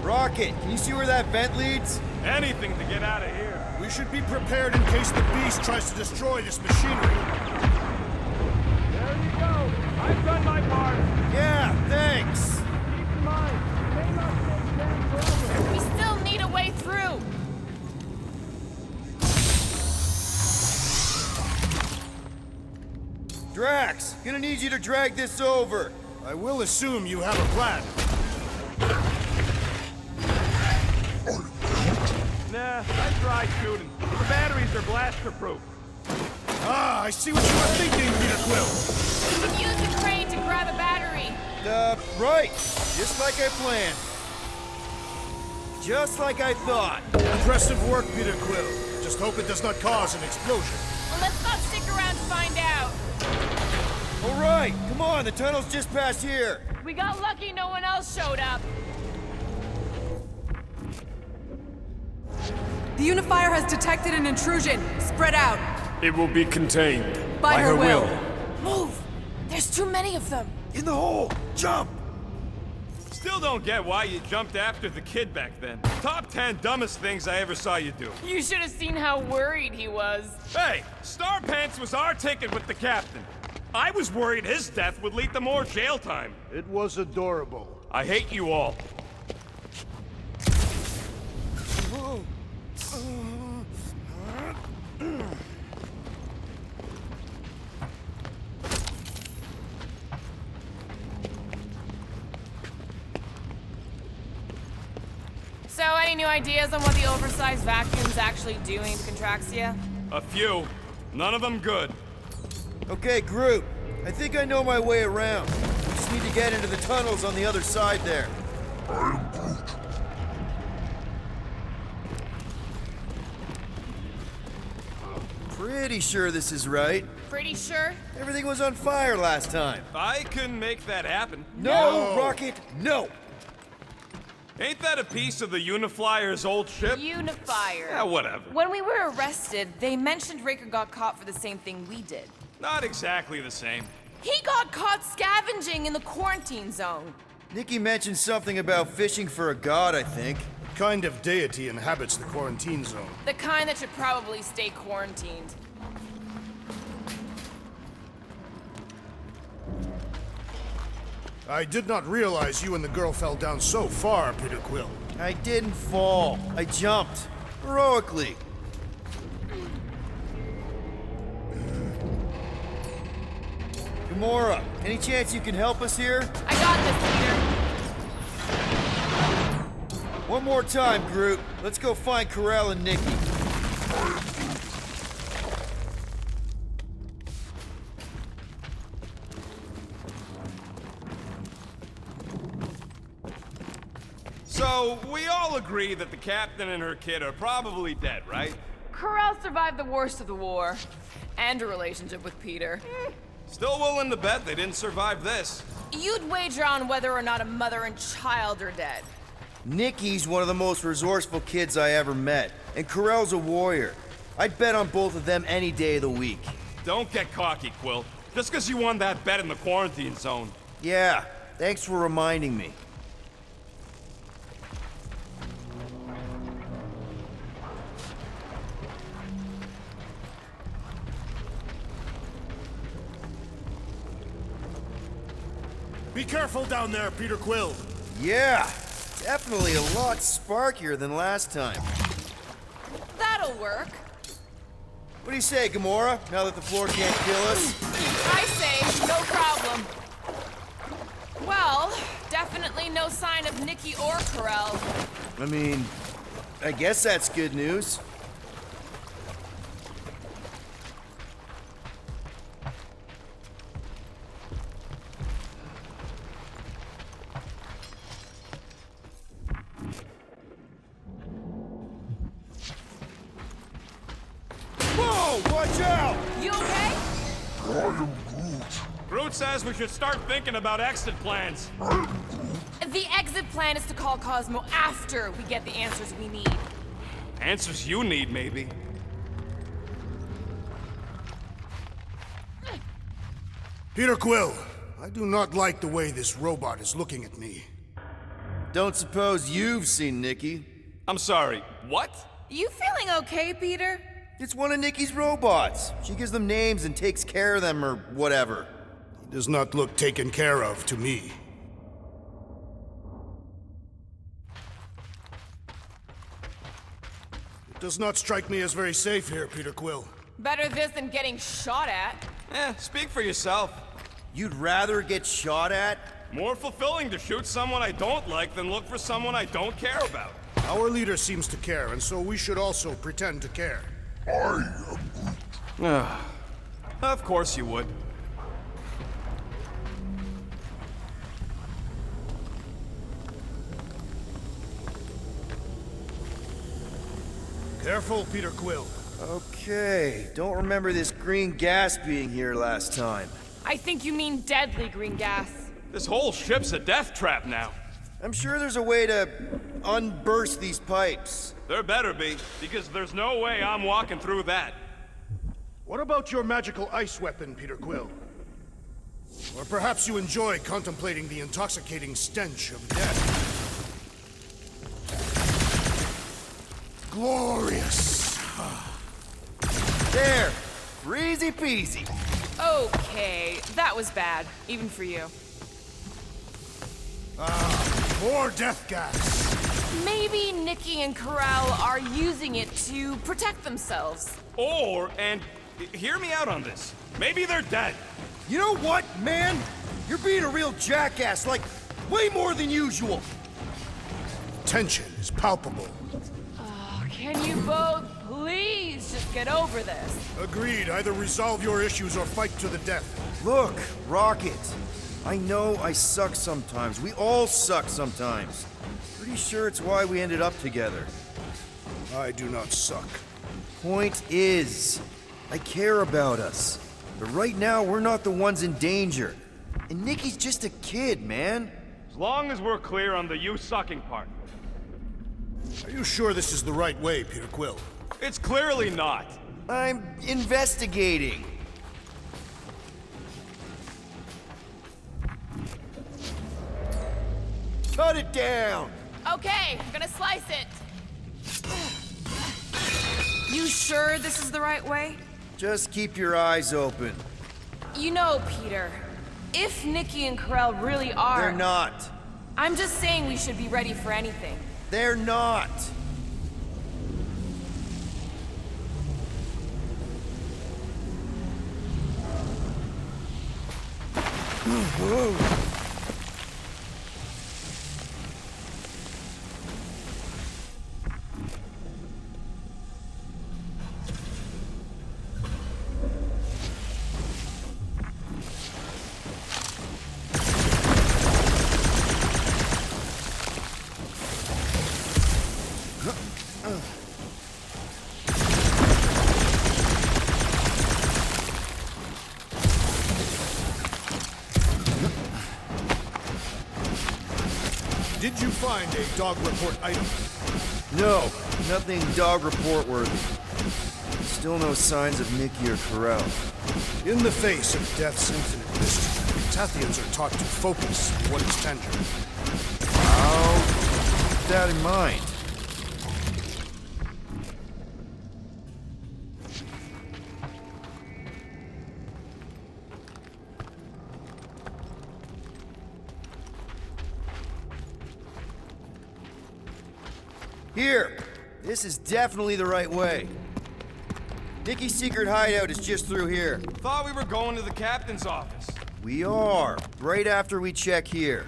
Rocket, can you see where that vent leads? Anything to get out of here. We should be prepared in case the beast tries to destroy this machinery. There you go. I've done my part. Yeah, thanks. Keep in mind, they may not stay dead forever. We still need a way through. Drax, gonna need you to drag this over. I will assume you have a plan. Nah, I tried shooting. The batteries are blaster-proof. Ah, I see what you were thinking, Peter Quill. You can use the crane to grab a battery. Right. Just like I planned. Just like I thought. Impressive work, Peter Quill. Just hope it does not cause an explosion. Well, let's not stick around to find out. All right, come on, the tunnel's just past here. We got lucky no one else showed up. The unifier has detected an intrusion. Spread out. It will be contained. By her will. Move! There's too many of them. In the hole, jump! Still don't get why you jumped after the kid back then. Top 10 dumbest things I ever saw you do. You should have seen how worried he was. Hey, Star Pants was our ticket with the captain. I was worried his death would lead to more jail time. It was adorable. I hate you all. So, any new ideas on what the oversized vacuum's actually doing to Contraxia? A few. None of them good. Okay, Groot. I think I know my way around. We just need to get into the tunnels on the other side there. Pretty sure this is right. Pretty sure? Everything was on fire last time. I couldn't make that happen. No, Rocket, no! Ain't that a piece of the Uniflyer's old ship? Unifier. Yeah, whatever. When we were arrested, they mentioned Raker got caught for the same thing we did. Not exactly the same. He got caught scavenging in the quarantine zone. Nikki mentioned something about fishing for a god, I think. What kind of deity inhabits the quarantine zone? The kind that should probably stay quarantined. I did not realize you and the girl fell down so far, Peter Quill. I didn't fall. I jumped. Heroically. Gamora, any chance you can help us here? I got this, Peter. One more time, Groot. Let's go find Corell and Nikki. So, we all agree that the captain and her kid are probably dead, right? Corell survived the worst of the war. And a relationship with Peter. Still willing to bet they didn't survive this. You'd wager on whether or not a mother and child are dead. Nikki's one of the most resourceful kids I ever met, and Corell's a warrior. I'd bet on both of them any day of the week. Don't get cocky, Quill. Just because you won that bet in the quarantine zone. Yeah, thanks for reminding me. Be careful down there, Peter Quill. Yeah, definitely a lot sparkier than last time. That'll work. What do you say, Gamora, now that the floor can't kill us? I say, no problem. Well, definitely no sign of Nikki or Corell. I mean, I guess that's good news. Whoa, watch out! You okay? Groot says we should start thinking about exit plans. The exit plan is to call Cosmo after we get the answers we need. Answers you need, maybe. Peter Quill, I do not like the way this robot is looking at me. Don't suppose you've seen Nikki? I'm sorry, what? You feeling okay, Peter? It's one of Nikki's robots. She gives them names and takes care of them or whatever. He does not look taken care of to me. It does not strike me as very safe here, Peter Quill. Better this than getting shot at. Speak for yourself. You'd rather get shot at? More fulfilling to shoot someone I don't like than look for someone I don't care about. Our leader seems to care, and so we should also pretend to care. Of course you would. Careful, Peter Quill. Okay, don't remember this green gas being here last time. I think you mean deadly green gas. This whole ship's a death trap now. I'm sure there's a way to unburst these pipes. There better be, because there's no way I'm walking through that. What about your magical ice weapon, Peter Quill? Or perhaps you enjoy contemplating the intoxicating stench of death. Glorious! There! Easy peasy! Okay, that was bad, even for you. More death gas! Maybe Nikki and Corell are using it to protect themselves. And hear me out on this. Maybe they're dead. You know what, man? You're being a real jackass, like, way more than usual. Tension is palpable. Can you both please just get over this? Agreed. Either resolve your issues or fight to the death. Look, Rocket. I know I suck sometimes. We all suck sometimes. Pretty sure it's why we ended up together. I do not suck. Point is, I care about us. But right now, we're not the ones in danger. And Nikki's just a kid, man. As long as we're clear on the you sucking part. Are you sure this is the right way, Peter Quill? It's clearly not. I'm investigating. Cut it down! Okay, I'm gonna slice it. You sure this is the right way? Just keep your eyes open. You know, Peter, if Nikki and Corell really are... They're not. I'm just saying we should be ready for anything. They're not. Did you find a dog report item? No, nothing dog report worthy. Still no signs of Nikki or Corell. In the face of Death's infinite mystery, Tathians are taught to focus on what is tangible. I'll keep that in mind. Here! This is definitely the right way. Nikki's secret hideout is just through here. Thought we were going to the captain's office. We are, right after we check here.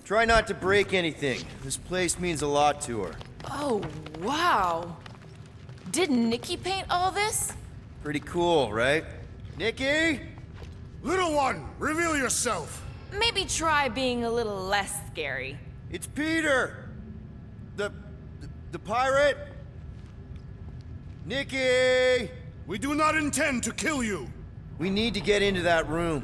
Try not to break anything. This place means a lot to her. Oh, wow. Did Nikki paint all this? Pretty cool, right? Nikki? Little one, reveal yourself! Maybe try being a little less scary. It's Peter! The pirate? Nikki! We do not intend to kill you! We need to get into that room.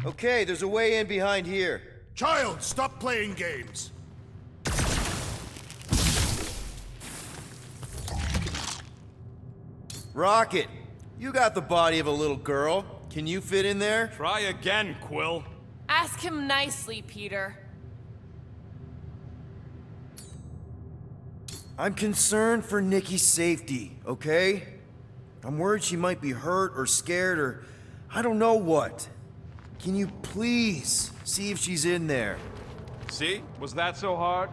Okay, there's a way in behind here. Child, stop playing games! Rocket, you got the body of a little girl. Can you fit in there? Try again, Quill. Ask him nicely, Peter. I'm concerned for Nikki's safety, okay? I'm worried she might be hurt or scared or I don't know what. Can you please see if she's in there? See? Was that so hard?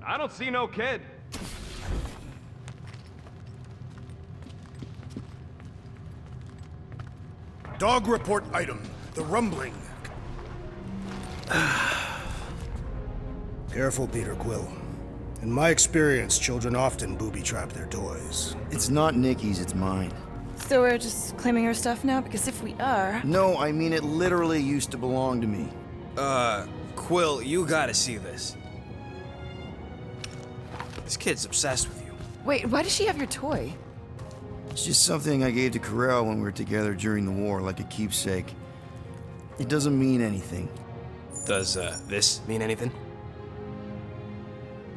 I don't see no kid. Dog report item, the rumbling. Careful, Peter Quill. In my experience, children often booby-trap their toys. It's not Nikki's, it's mine. So we're just claiming her stuff now? Because if we are... No, I mean it literally used to belong to me. Quill, you gotta see this. This kid's obsessed with you. Wait, why does she have your toy? It's just something I gave to Corell when we were together during the war, like a keepsake. It doesn't mean anything. Does, this mean anything?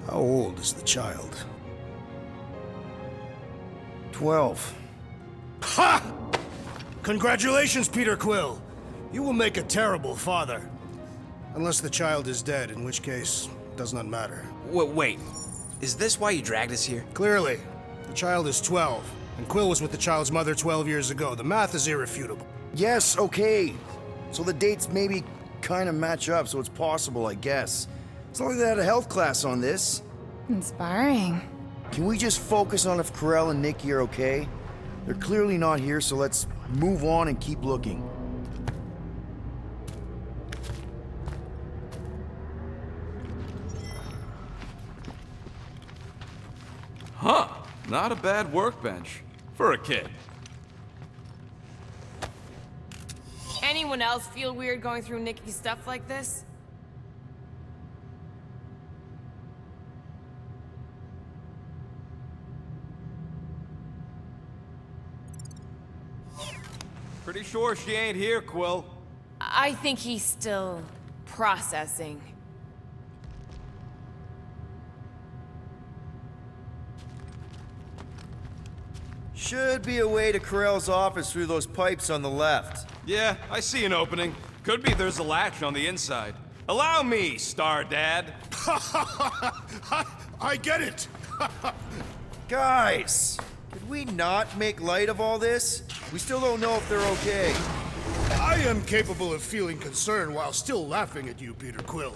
How old is the child? 12. Ha! Congratulations, Peter Quill. You will make a terrible father. Unless the child is dead, in which case, it does not matter. Wait. Is this why you dragged us here? Clearly. The child is 12, and Quill was with the child's mother 12 years ago. The math is irrefutable. Yes, okay. So the dates maybe kind of match up, so it's possible, I guess. It's not like they had a health class on this. Inspiring. Can we just focus on if Corell and Nikki are okay? They're clearly not here, so let's move on and keep looking. Huh. Not a bad workbench. For a kid. Anyone else feel weird going through Nikki's stuff like this? Pretty sure she ain't here, Quill. I think he's still processing. Should be a way to Corell's office through those pipes on the left. Yeah, I see an opening. Could be there's a latch on the inside. Allow me, Star Dad. I get it! Guys, could we not make light of all this? We still don't know if they're okay. I am capable of feeling concern while still laughing at you, Peter Quill.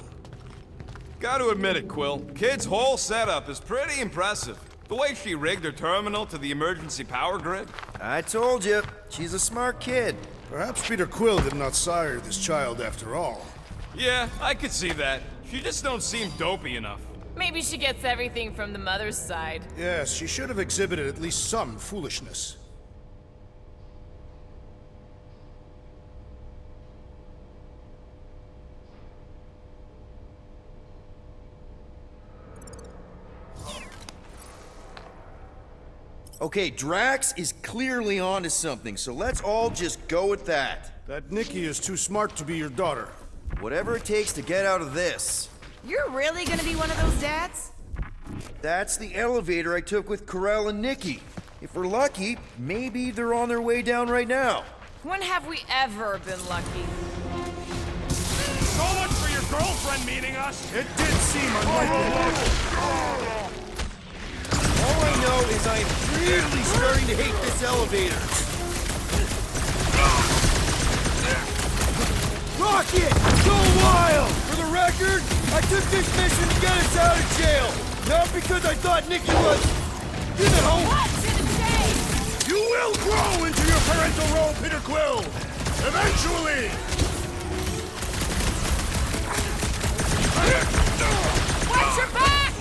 Gotta admit it, Quill. Kid's whole setup is pretty impressive. The way she rigged her terminal to the emergency power grid. I told you, she's a smart kid. Perhaps Peter Quill did not sire this child after all. Yeah, I could see that. She just don't seem dopey enough. Maybe she gets everything from the mother's side. Yes, she should have exhibited at least some foolishness. Okay, Drax is clearly onto something, so let's all just go with that. That Nikki is too smart to be your daughter. Whatever it takes to get out of this. You're really gonna be one of those dads? That's the elevator I took with Corell and Nikki. If we're lucky, maybe they're on their way down right now. When have we ever been lucky? So much for your girlfriend meeting us! It did seem unlikely. All I know is I am really starting to hate this elevator. Rocket! Go wild! For the record, I took this mission to get us out of jail. Not because I thought Nikki was, you know... What did it say? You will grow into your parental role, Peter Quill! Eventually! Watch your back!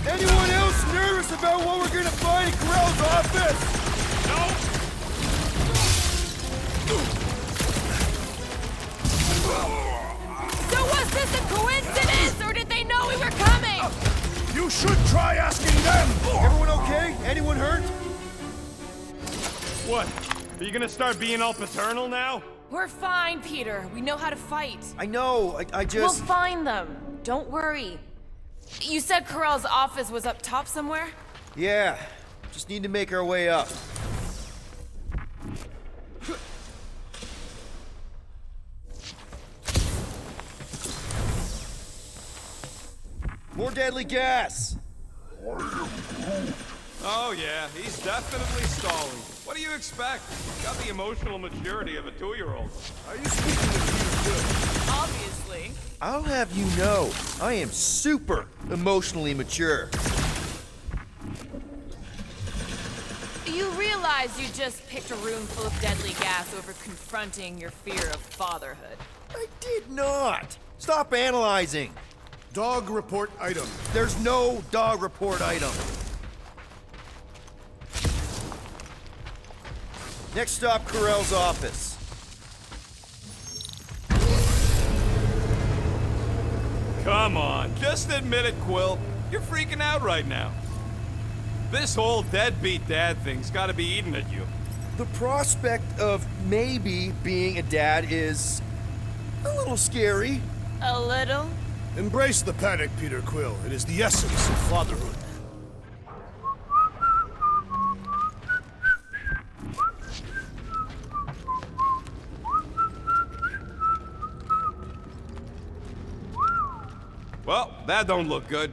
Anyone else nervous about what we're gonna find in Corell's office? No? So was this a coincidence, or did they know we were coming? You should try asking them! Everyone okay? Anyone hurt? What? Are you gonna start being all paternal now? We're fine, Peter. We know how to fight. I know, I just... We'll find them. Don't worry. You said Corell's office was up top somewhere? Yeah, just need to make our way up. More deadly gas! Oh yeah, he's definitely stalling. What do you expect? Got the emotional maturity of a 2-year-old. Are you speaking of Peter Quill? Obviously. I'll have you know, I am super emotionally mature. You realize you just picked a room full of deadly gas over confronting your fear of fatherhood. I did not! Stop analyzing! Dog report item. There's no dog report item. Next stop, Corell's office. Come on, just admit it, Quill. You're freaking out right now. This whole deadbeat dad thing's gotta be eating at you. The prospect of maybe being a dad is a little scary. A little? Embrace the panic, Peter Quill. It is the essence of fatherhood. Well, that don't look good.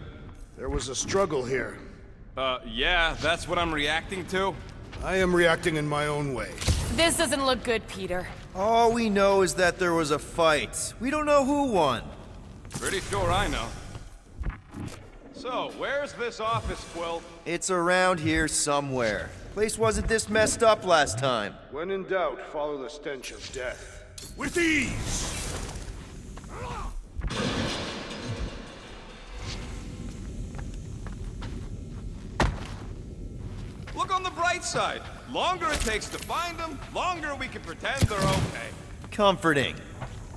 There was a struggle here. Yeah, that's what I'm reacting to. I am reacting in my own way. This doesn't look good, Peter. All we know is that there was a fight. We don't know who won. Pretty sure I know. So, where's this office, Quill? It's around here somewhere. Place wasn't this messed up last time. When in doubt, follow the stench of death. With ease! Look on the bright side. Longer it takes to find them, longer we can pretend they're okay. Comforting.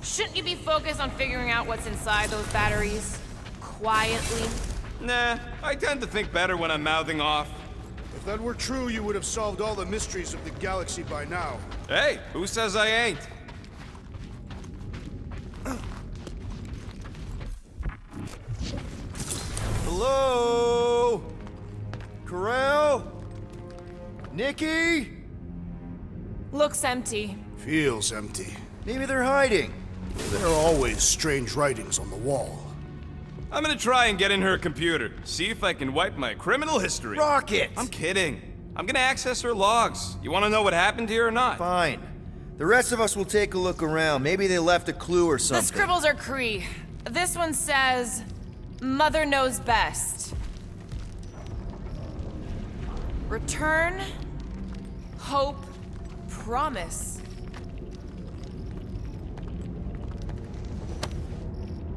Shouldn't you be focused on figuring out what's inside those batteries? Quietly? Nah, I tend to think better when I'm mouthing off. If that were true, you would have solved all the mysteries of the galaxy by now. Hey, who says I ain't? Hello? Corell? Nikki? Looks empty. Feels empty. Maybe they're hiding. There are always strange writings on the wall. I'm gonna try and get in her computer, see if I can wipe my criminal history. Rocket! I'm kidding. I'm gonna access her logs. You wanna know what happened here or not? Fine. The rest of us will take a look around. Maybe they left a clue or something. The scribbles are Cree. This one says, Mother knows best. Return, hope, promise.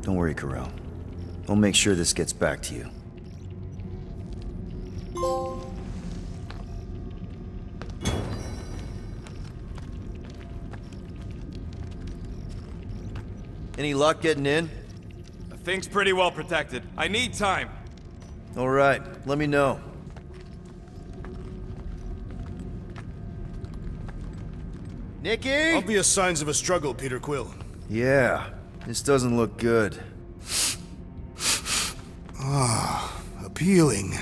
Don't worry, Carell. We'll make sure this gets back to you. Any luck getting in? The thing's pretty well protected. I need time. All right, let me know. Nikki? Obvious signs of a struggle, Peter Quill. Yeah, this doesn't look good. Ah, appealing.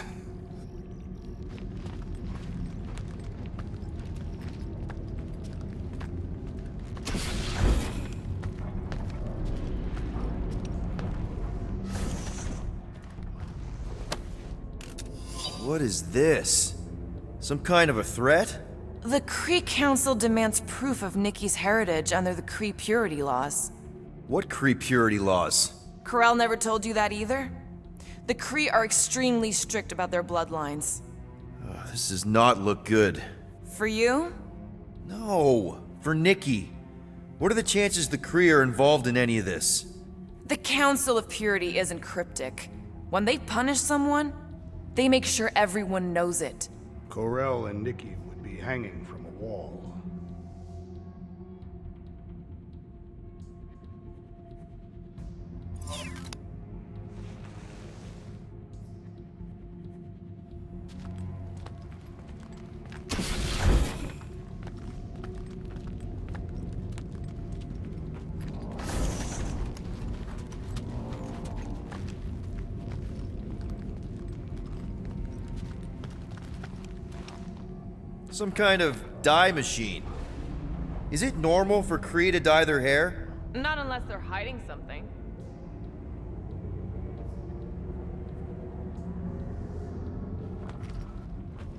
What is this? Some kind of a threat? The Cree Council demands proof of Nikki's heritage under the Cree purity laws. What Cree purity laws? Carell never told you that either? The Cree are extremely strict about their bloodlines. This does not look good. For you? No, for Nikki. What are the chances the Cree are involved in any of this? The Council of Purity isn't cryptic. When they punish someone, they make sure everyone knows it. Corell and Nikki would be hanging from a wall. Some kind of dye machine. Is it normal for Cree to dye their hair? Not unless they're hiding something.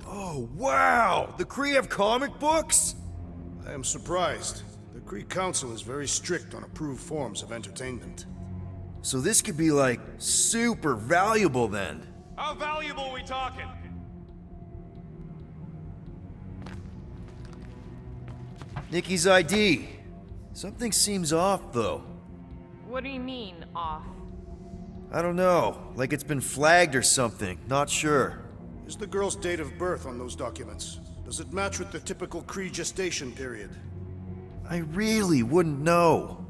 Oh, wow! The Cree have comic books? I am surprised. The Cree Council is very strict on approved forms of entertainment. So this could be like super valuable then. How valuable we talking? Nikki's ID. Something seems off though. What do you mean, off? I don't know, like it's been flagged or something, not sure. Is the girl's date of birth on those documents? Does it match with the typical Cree gestation period? I really wouldn't know.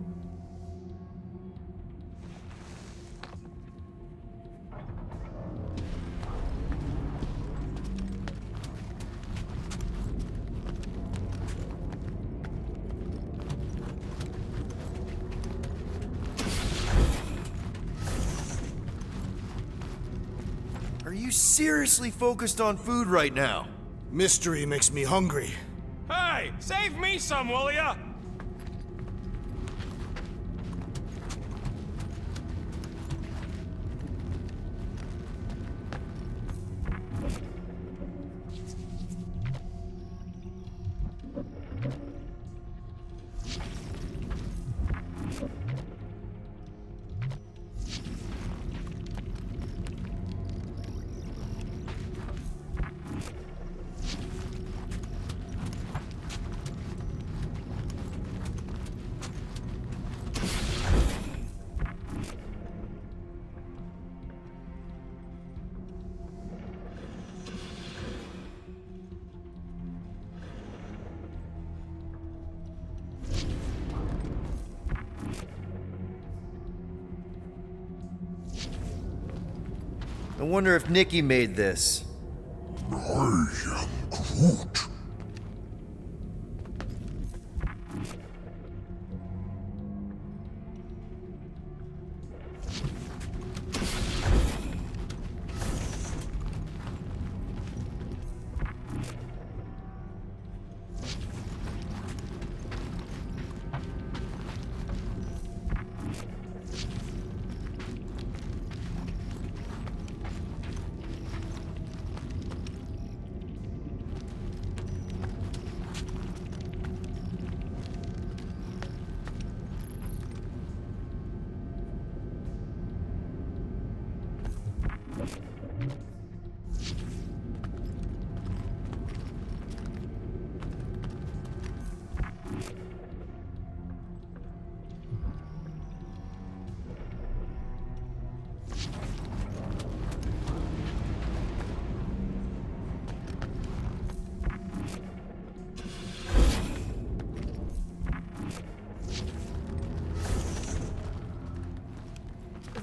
Are you seriously focused on food right now? Mystery makes me hungry. Hey, save me some, will ya? I wonder if Nikki made this. I am Groot.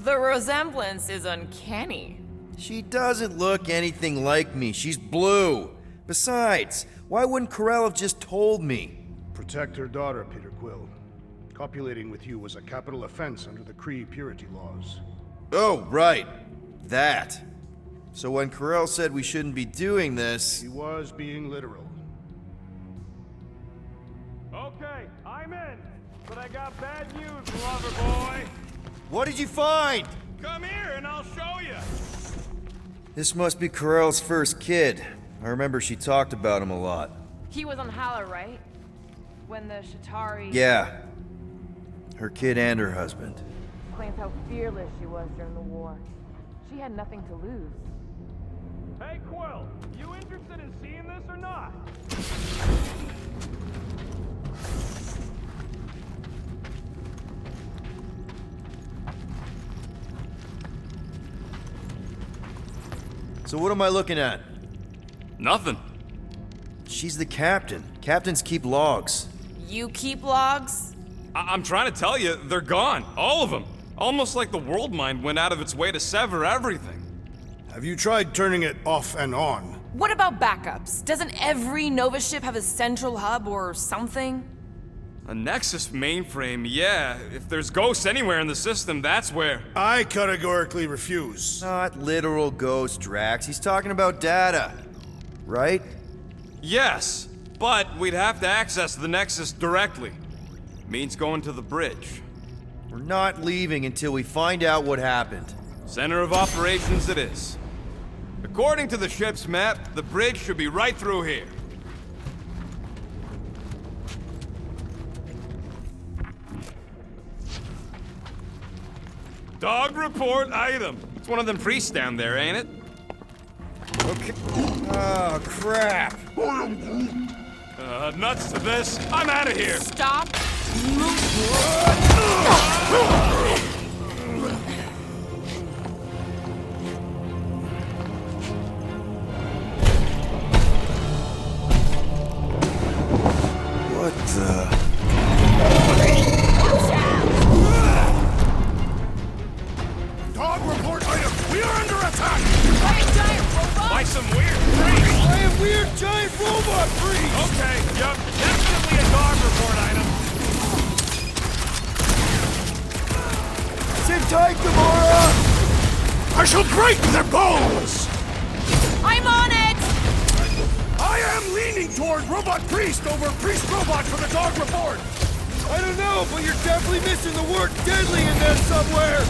The resemblance is uncanny. She doesn't look anything like me. She's blue. Besides, why wouldn't Corell have just told me? Protect her daughter, Peter Quill. Copulating with you was a capital offense under the Kree purity laws. Oh, right. That. So when Corell said we shouldn't be doing this... He was being literal. Okay, I'm in. But I got bad news, lover boy. What did you find? Come here and I'll show you. This must be Corell's first kid. I remember she talked about him a lot. He was on Hala, right? When the Shatari... Yeah. Her kid and her husband. Claims how fearless she was during the war. She had nothing to lose. Hey, Quill, you interested in seeing this or not? So what am I looking at? Nothing. She's the captain. Captains keep logs. You keep logs? I'm trying to tell you, they're gone. All of them. Almost like the world mind went out of its way to sever everything. Have you tried turning it off and on? What about backups? Doesn't every Nova ship have a central hub or something? A Nexus mainframe, yeah. If there's ghosts anywhere in the system, that's where. I categorically refuse. Not literal ghost, Drax. He's talking about data. Right? Yes, but we'd have to access the Nexus directly. Means going to the bridge. We're not leaving until we find out what happened. Center of operations it is. According to the ship's map, the bridge should be right through here. Dog report item. It's one of them priests down there, ain't it? Okay. Oh, crap. Nuts to this. I'm out of here. Stop. What the... Dog report item! We are under attack! By a giant robot? By some weird freak. I am weird giant robot freak! Okay, yep. Definitely a dog report item. Sit tight, Gamora! I shall break their bones! I'm on it! I am leaning toward Robot Priest over Priest Robot for the dog report! I don't know, but you're definitely missing the word deadly in there somewhere!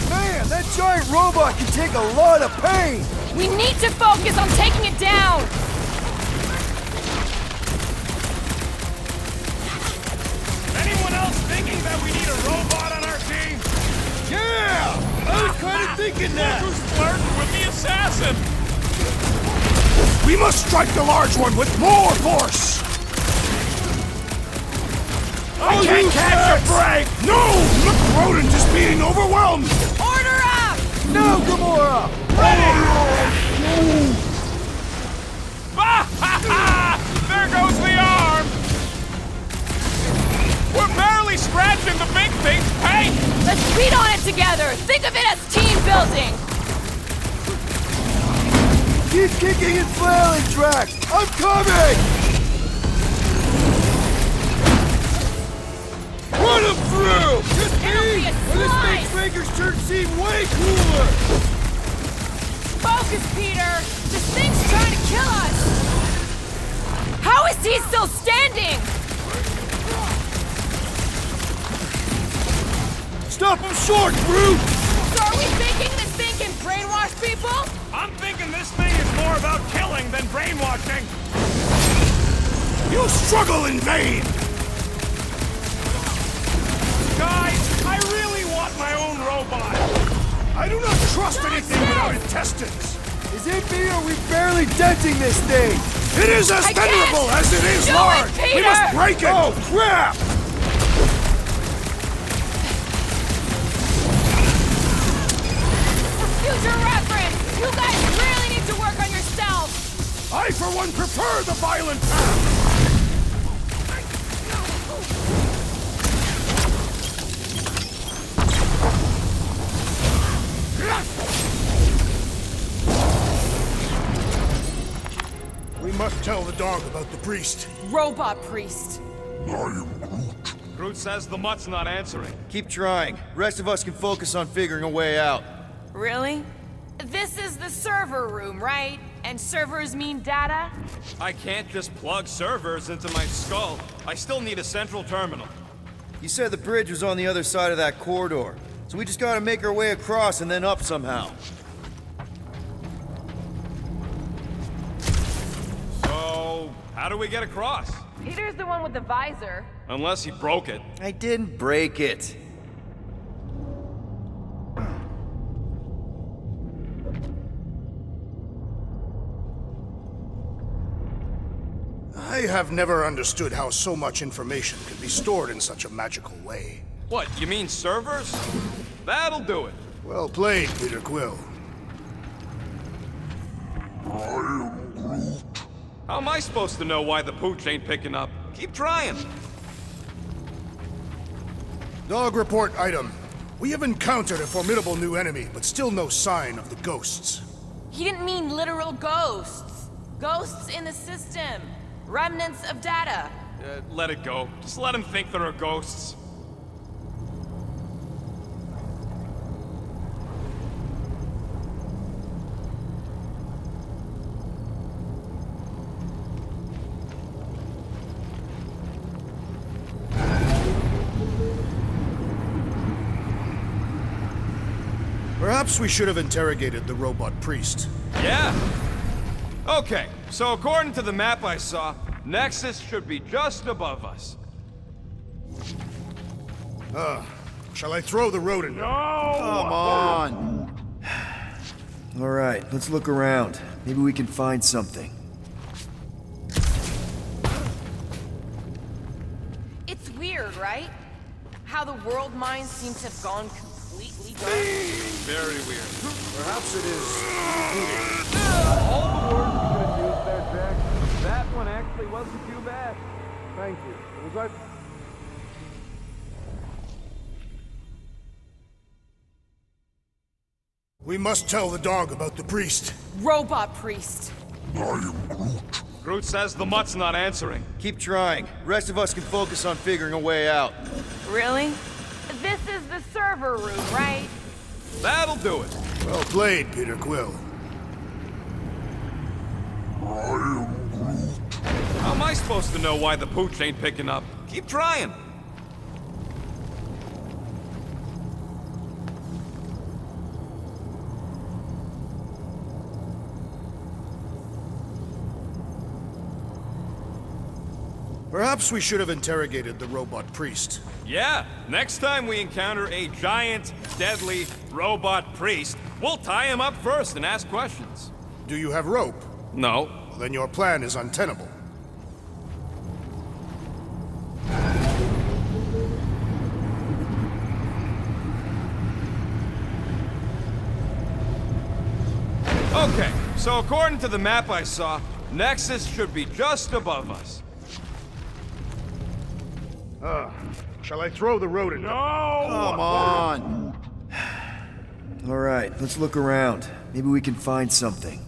Man, that giant robot can take a lot of pain! We need to focus on taking it down! Anyone else thinking that we need a robot on our team? Yeah! I was kind of thinking that! Who's flirting with the assassin? We must strike the large one with more force! I can't catch a break! No! Look, Rodent is being overwhelmed! Order up! No, Gamora! There goes the arm! We're barely scratching the big thing. Hey! Let's beat on it together! Think of it as team building! Keep kicking and flailing, Drax! I'm coming! Run him through! Just It'll me! be a Or this makes slice! Maker's turn seem way cooler! Focus, Peter! This thing's trying to kill us! How is he still standing? Stop him short, brute! So are we thinking this thing can brainwash people? I'm thinking this thing is more about killing than brainwashing. You struggle in vain! Guys, I really want my own robot. I do not trust Just anything this! without intestines! Is it me or are we barely denting this thing? It is as I venerable can't as it is do it, large! We Peter! must break it! Oh, crap! For future reference, you guys really need to work on yourself! I, for one, prefer the violent path! dog about the priest. Robot priest. Groot says the mutt's not answering. Keep trying. Rest of us can focus on figuring a way out. Really? This is the server room, right? And servers mean data? I can't just plug servers into my skull. I still need a central terminal. You said the bridge was on the other side of that corridor, so we just gotta make our way across and then up somehow. So, how do we get across? Peter's the one with the visor. Unless he broke it. I didn't break it. I have never understood how so much information can be stored in such a magical way. What, you mean servers? That'll do it. Well played, Peter Quill. How am I supposed to know why the pooch ain't picking up? Keep trying. Dog report item. We have encountered a formidable new enemy, but still no sign of the ghosts. He didn't mean literal ghosts. Ghosts in the system. Remnants of data. Let it go. Just let him think there are ghosts. Perhaps we should have interrogated the robot priest. Yeah. Okay, so according to the map I saw, Nexus should be just above us. Shall I throw the rodent? No! Come on! Alright, let's look around. Maybe we can find something. It's weird, right? How the world minds seem to have gone completely dark. Very weird. Perhaps it is. All the words you could have used there, Jack. That one actually wasn't too bad. Thank you. Was I... We must tell the dog about the priest. Robot priest. Groot says the mutt's not answering. Keep trying. Rest of us can focus on figuring a way out. Really? This is the server room, right? That'll do it. Well played, Peter Quill. How am I supposed to know why the pooch ain't picking up? Keep trying. Perhaps we should have interrogated the robot priest. Yeah, next time we encounter a giant, deadly robot priest, we'll tie him up first and ask questions. Do you have rope? No. Then your plan is untenable. Okay, so according to the map I saw, Nexus should be just above us. Shall I throw the rodent? No! Come on! Alright, let's look around. Maybe we can find something.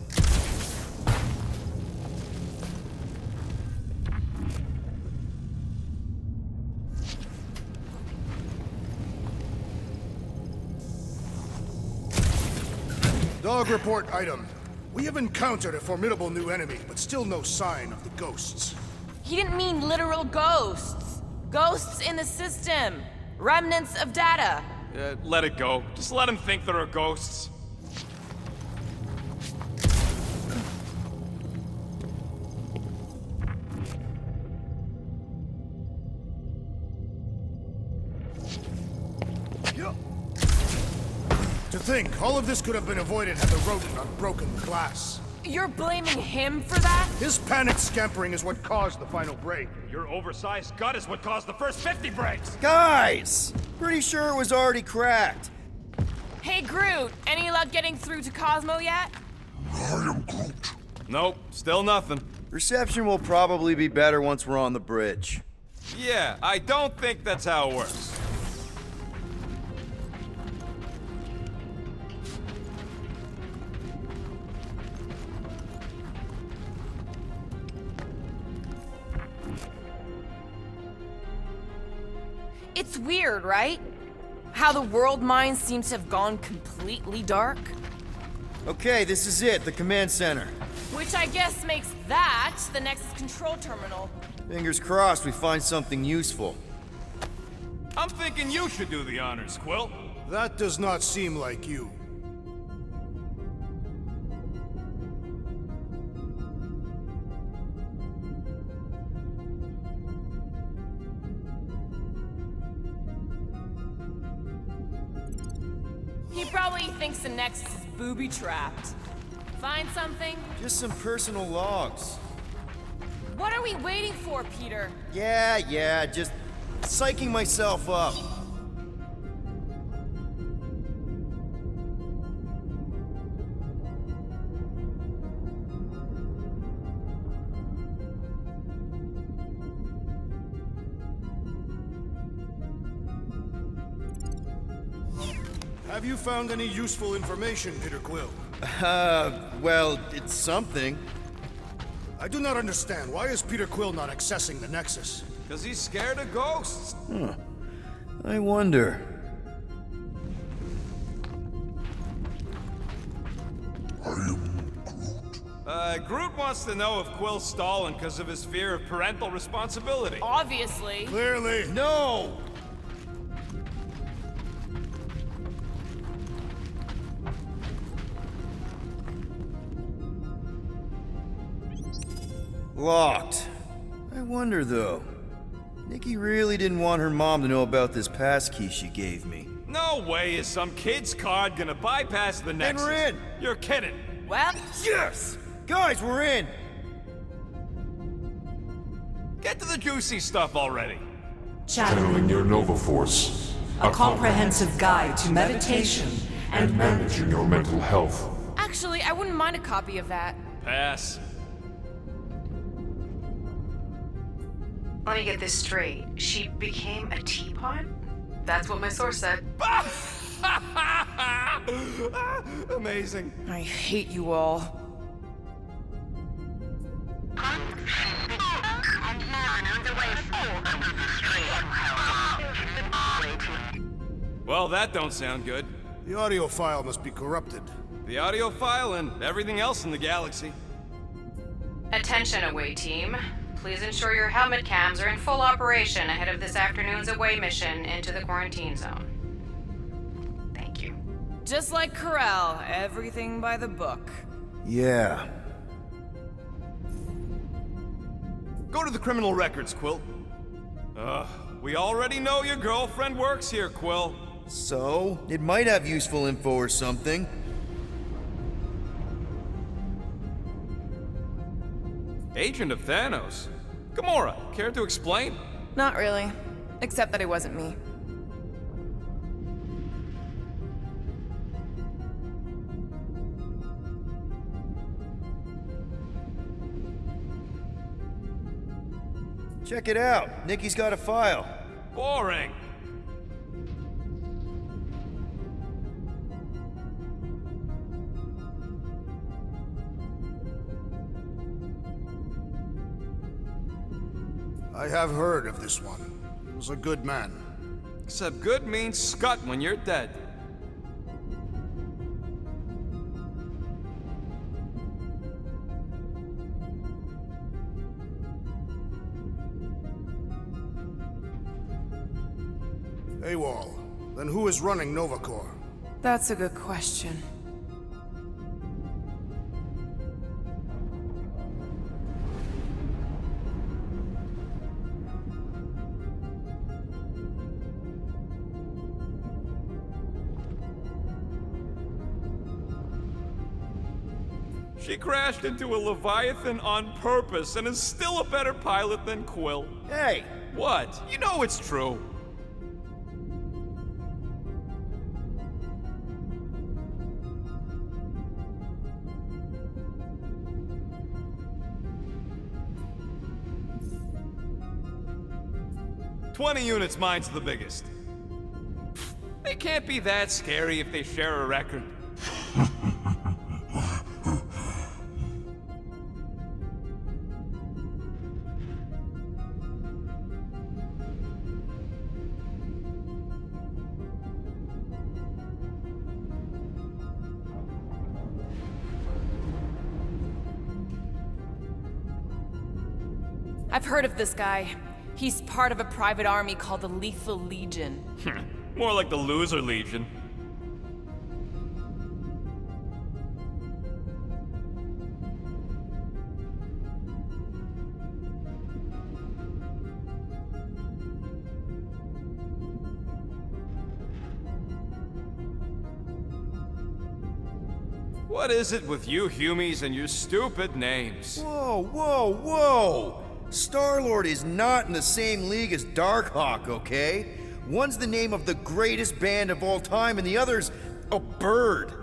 Dog report item. We have encountered a formidable new enemy, but still no sign of the ghosts. He didn't mean literal ghosts. Ghosts in the system. Remnants of data. Let it go. Just let him think there are ghosts. To think, all of this could have been avoided had the rodent not broken the glass. You're blaming him for that? His panicked scampering is what caused the final break. Your oversized gut is what caused the first 50 breaks! Guys! Pretty sure it was already cracked. Hey, Groot, any luck getting through to Cosmo yet? Nope, still nothing. Reception will probably be better once we're on the bridge. Yeah, I don't think that's how it works. It's weird, right? How the world mind seems to have gone completely dark. Okay, this is it, the command center. Which I guess makes that the next control terminal. Fingers crossed we find something useful. I'm thinking you should do the honors, Quill. That does not seem like you. He probably thinks the Nexus is booby-trapped. Find something? Just some personal logs. What are we waiting for, Peter? Yeah, just psyching myself up. Have you found any useful information, Peter Quill? Well, it's something. I do not understand. Why is Peter Quill not accessing the Nexus? Because he's scared of ghosts. Huh. I wonder. Groot wants to know if Quill's stalling because of his fear of parental responsibility. Obviously. Clearly. No! Locked. I wonder, though. Nikki really didn't want her mom to know about this passkey she gave me. No way is some kid's card gonna bypass the Nexus. And we're in! You're kidding. Well, Yes! Guys, we're in! Get to the juicy stuff already. Channeling your Nova Force. A comprehensive guide to meditation and managing your mental health. actually, I wouldn't mind a copy of that. Pass. Let me get this straight. She became a teapot? That's what my source said. Amazing. I hate you all. Well, that don't sound good. The audio file must be corrupted. The audio file and everything else in the galaxy. Attention, away team. Please ensure your helmet cams are in full operation ahead of this afternoon's away mission into the quarantine zone. Thank you. Just like Corral, everything by the book. Yeah. Go to the criminal records, Quill. We already know your girlfriend works here, Quill. So, it might have useful info or something. Agent of Thanos. Gamora, care to explain? Not really. Except that it wasn't me. Check it out. Nikki's got a file. Boring. I have heard of this one. He was a good man. Except good means scut when you're dead. AWOL. Then who is running Nova Corps? That's a good question. She crashed into a Leviathan on purpose and is still a better pilot than Quill. Hey! What? You know it's true. "20 units, mine's the biggest. They can't be that scary if they share a record. I've heard of this guy. He's part of a private army called the Lethal Legion. More like the Loser Legion. What is it with you Humies and your stupid names? Whoa, whoa, whoa! Star-Lord is not in the same league as Darkhawk, okay? One's the name of the greatest band of all time, and the other's a bird.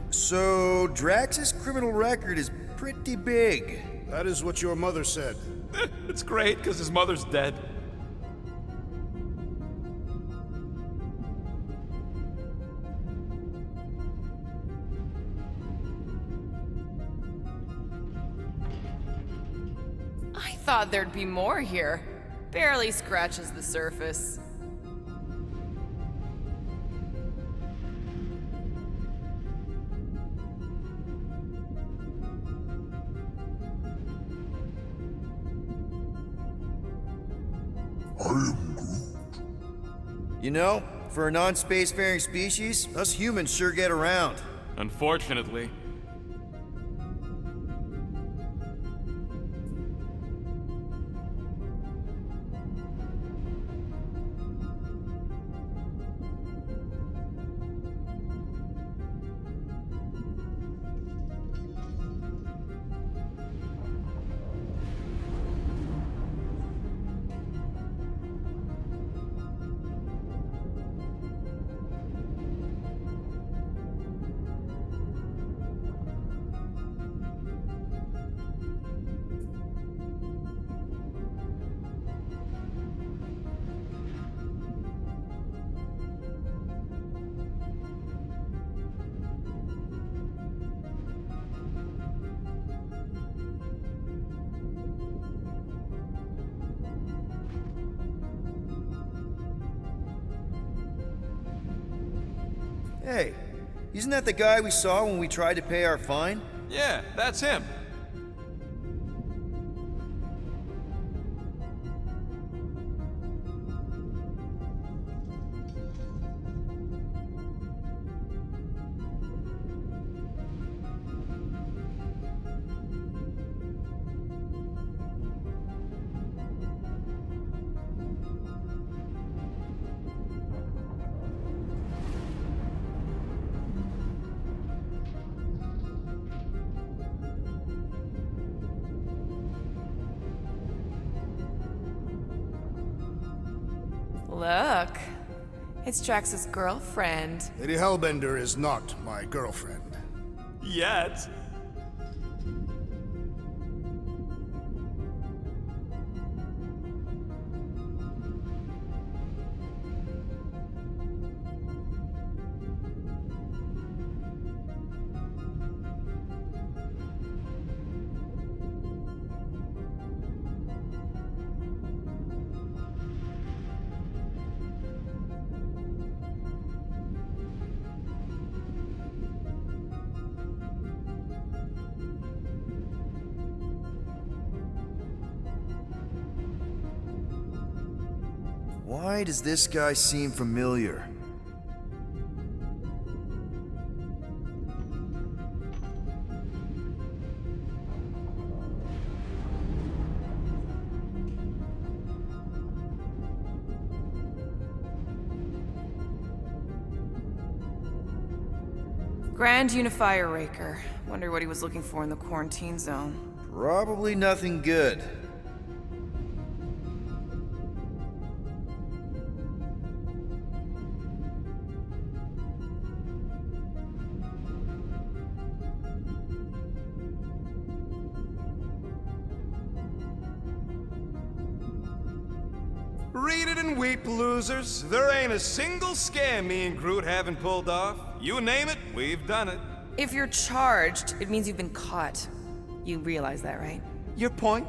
So, Drax's criminal record is pretty big. That is what your mother said. It's great, because his mother's dead. I thought there'd be more here. Barely scratches the surface. You know, for a non-spacefaring species, us humans sure get around. Unfortunately. Hey, isn't that the guy we saw when we tried to pay our fine? Yeah, that's him. Look, it's Drax's girlfriend. Lady Hellbender is not my girlfriend. Yet. Why does this guy seem familiar? Grand Unifier Raker. Wonder what he was looking for in the quarantine zone. Probably nothing good. Read it and weep, losers. There ain't a single scam me and Groot haven't pulled off. You name it, we've done it. If you're charged, it means you've been caught. You realize that, right? Your point?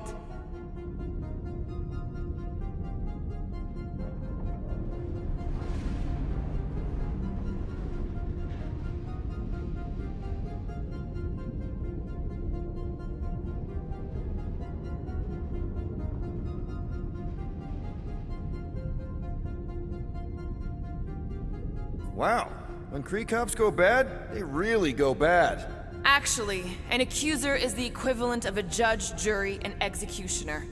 Wow. When Kree cops go bad, they really go bad. Actually, an accuser is the equivalent of a judge, jury, and executioner.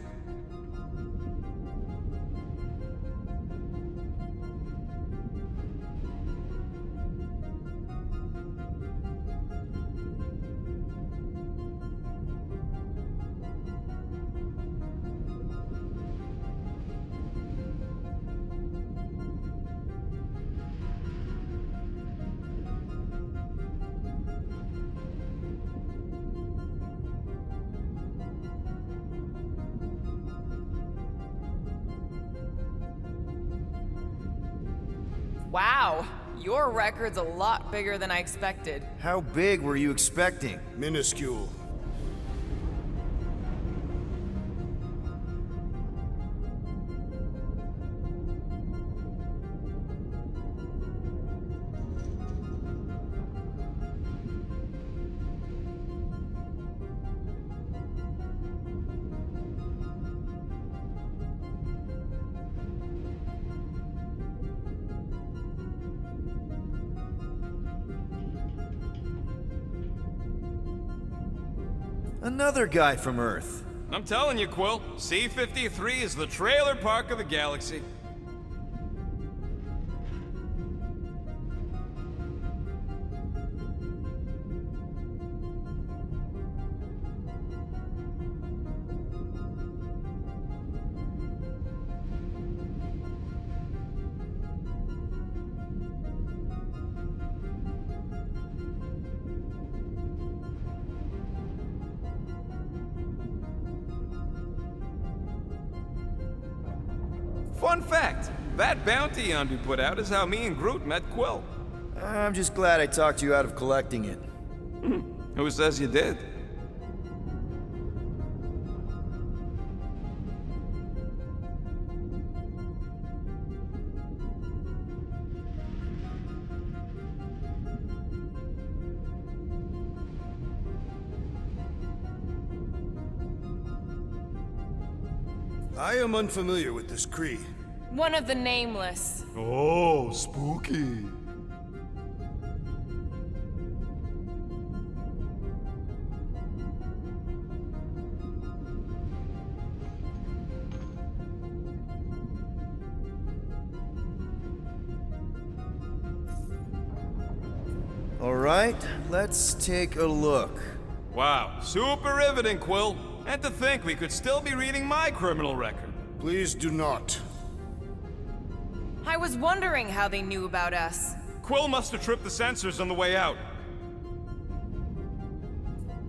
Wow, your record's a lot bigger than I expected. How big were you expecting? Minuscule. Another guy from Earth. I'm telling you, Quill, C-53 is the trailer park of the galaxy. Fun fact, that bounty Yondu put out is how me and Groot met Quill. I'm just glad I talked you out of collecting it. Who says you did? I am unfamiliar with this Kree. One of the Nameless. Oh, spooky. All right, let's take a look. Wow, super riveting, Quill. And to think we could still be reading my criminal record. Please do not. I was wondering how they knew about us. Quill must have tripped the sensors on the way out.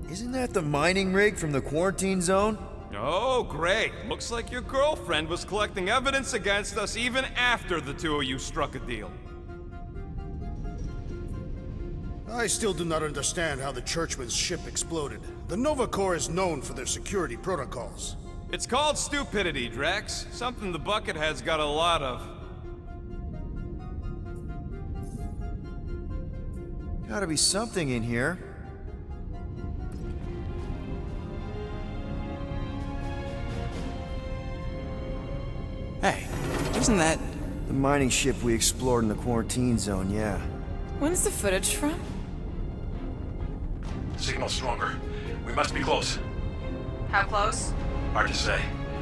Isn't that the mining rig from the quarantine zone? Oh, great. Looks like your girlfriend was collecting evidence against us even after the two of you struck a deal. I still do not understand how the Churchman's ship exploded. The Nova Corps is known for their security protocols. It's called stupidity, Drax. Something the Buckethead's got a lot of. Gotta be something in here. Hey, isn't that... The mining ship we explored in the quarantine zone, yeah. When's the footage from? Signal stronger. We must be close. How close? Hard to say.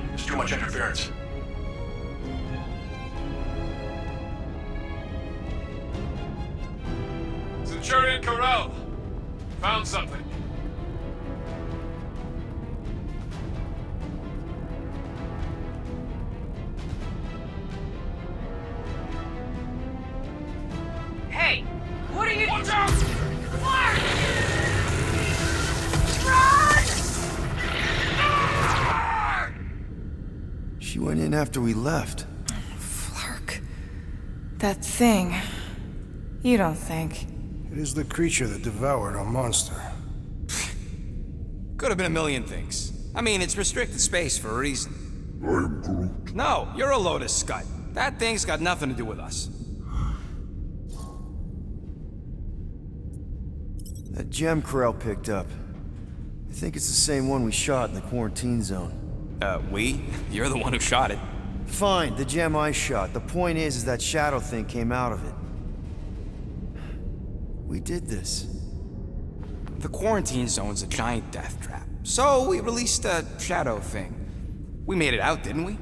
There's too much interference. Centurion Corral! Found something. Hey! What are you— Watch out! Clark! Run! She went in after we left. Flark. That thing. You don't think. It is the creature that devoured our monster. Could have been a million things. I mean, it's restricted space for a reason. I'm Groot. No, you're a Lotus Scud. That thing's got nothing to do with us. That gem Corell picked up. I think it's the same one we shot in the quarantine zone. We? You're the one who shot it. Fine, the gem I shot. The point is that shadow thing came out of it. We did this. The quarantine zone's a giant death trap. So we released a shadow thing. We made it out, didn't we?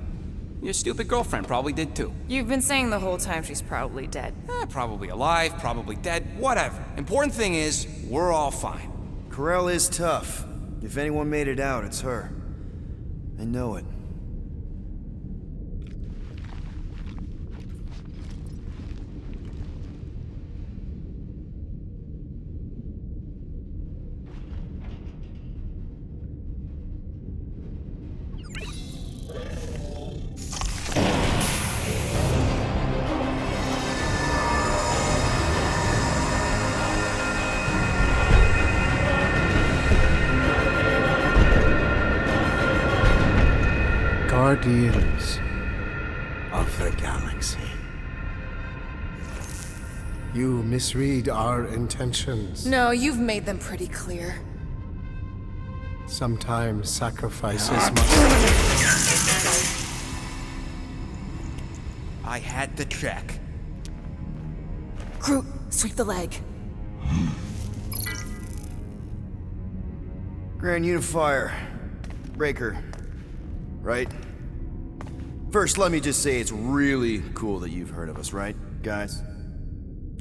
Your stupid girlfriend probably did too. You've been saying the whole time she's probably dead. Probably alive, probably dead, whatever. Important thing is, we're all fine. Corell is tough. If anyone made it out, it's her. I know it. Guardians of the galaxy. You misread our intentions. No, you've made them pretty clear. Sometimes sacrifices must... I had to check. Groot, sweep the leg. Grand Unifier. Breaker. Right? First, let me just say it's really cool that you've heard of us, right, guys?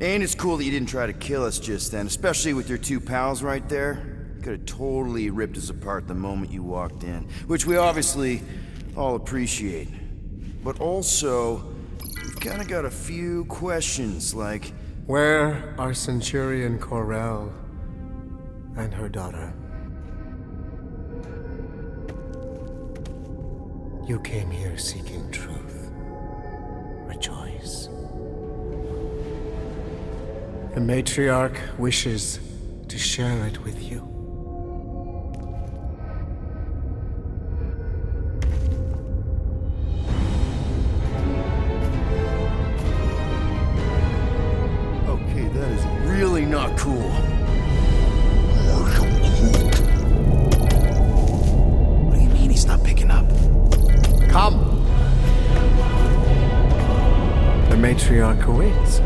And it's cool that you didn't try to kill us just then, especially with your two pals right there. You could have totally ripped us apart the moment you walked in, which we obviously all appreciate. But also, we've kind of got a few questions, like... Where are Centurion Corell and her daughter? You came here seeking truth. Rejoice. The matriarch wishes to share it with you. Okay, that is really not cool. What do you mean he's not picking up? Come! The matriarch awaits.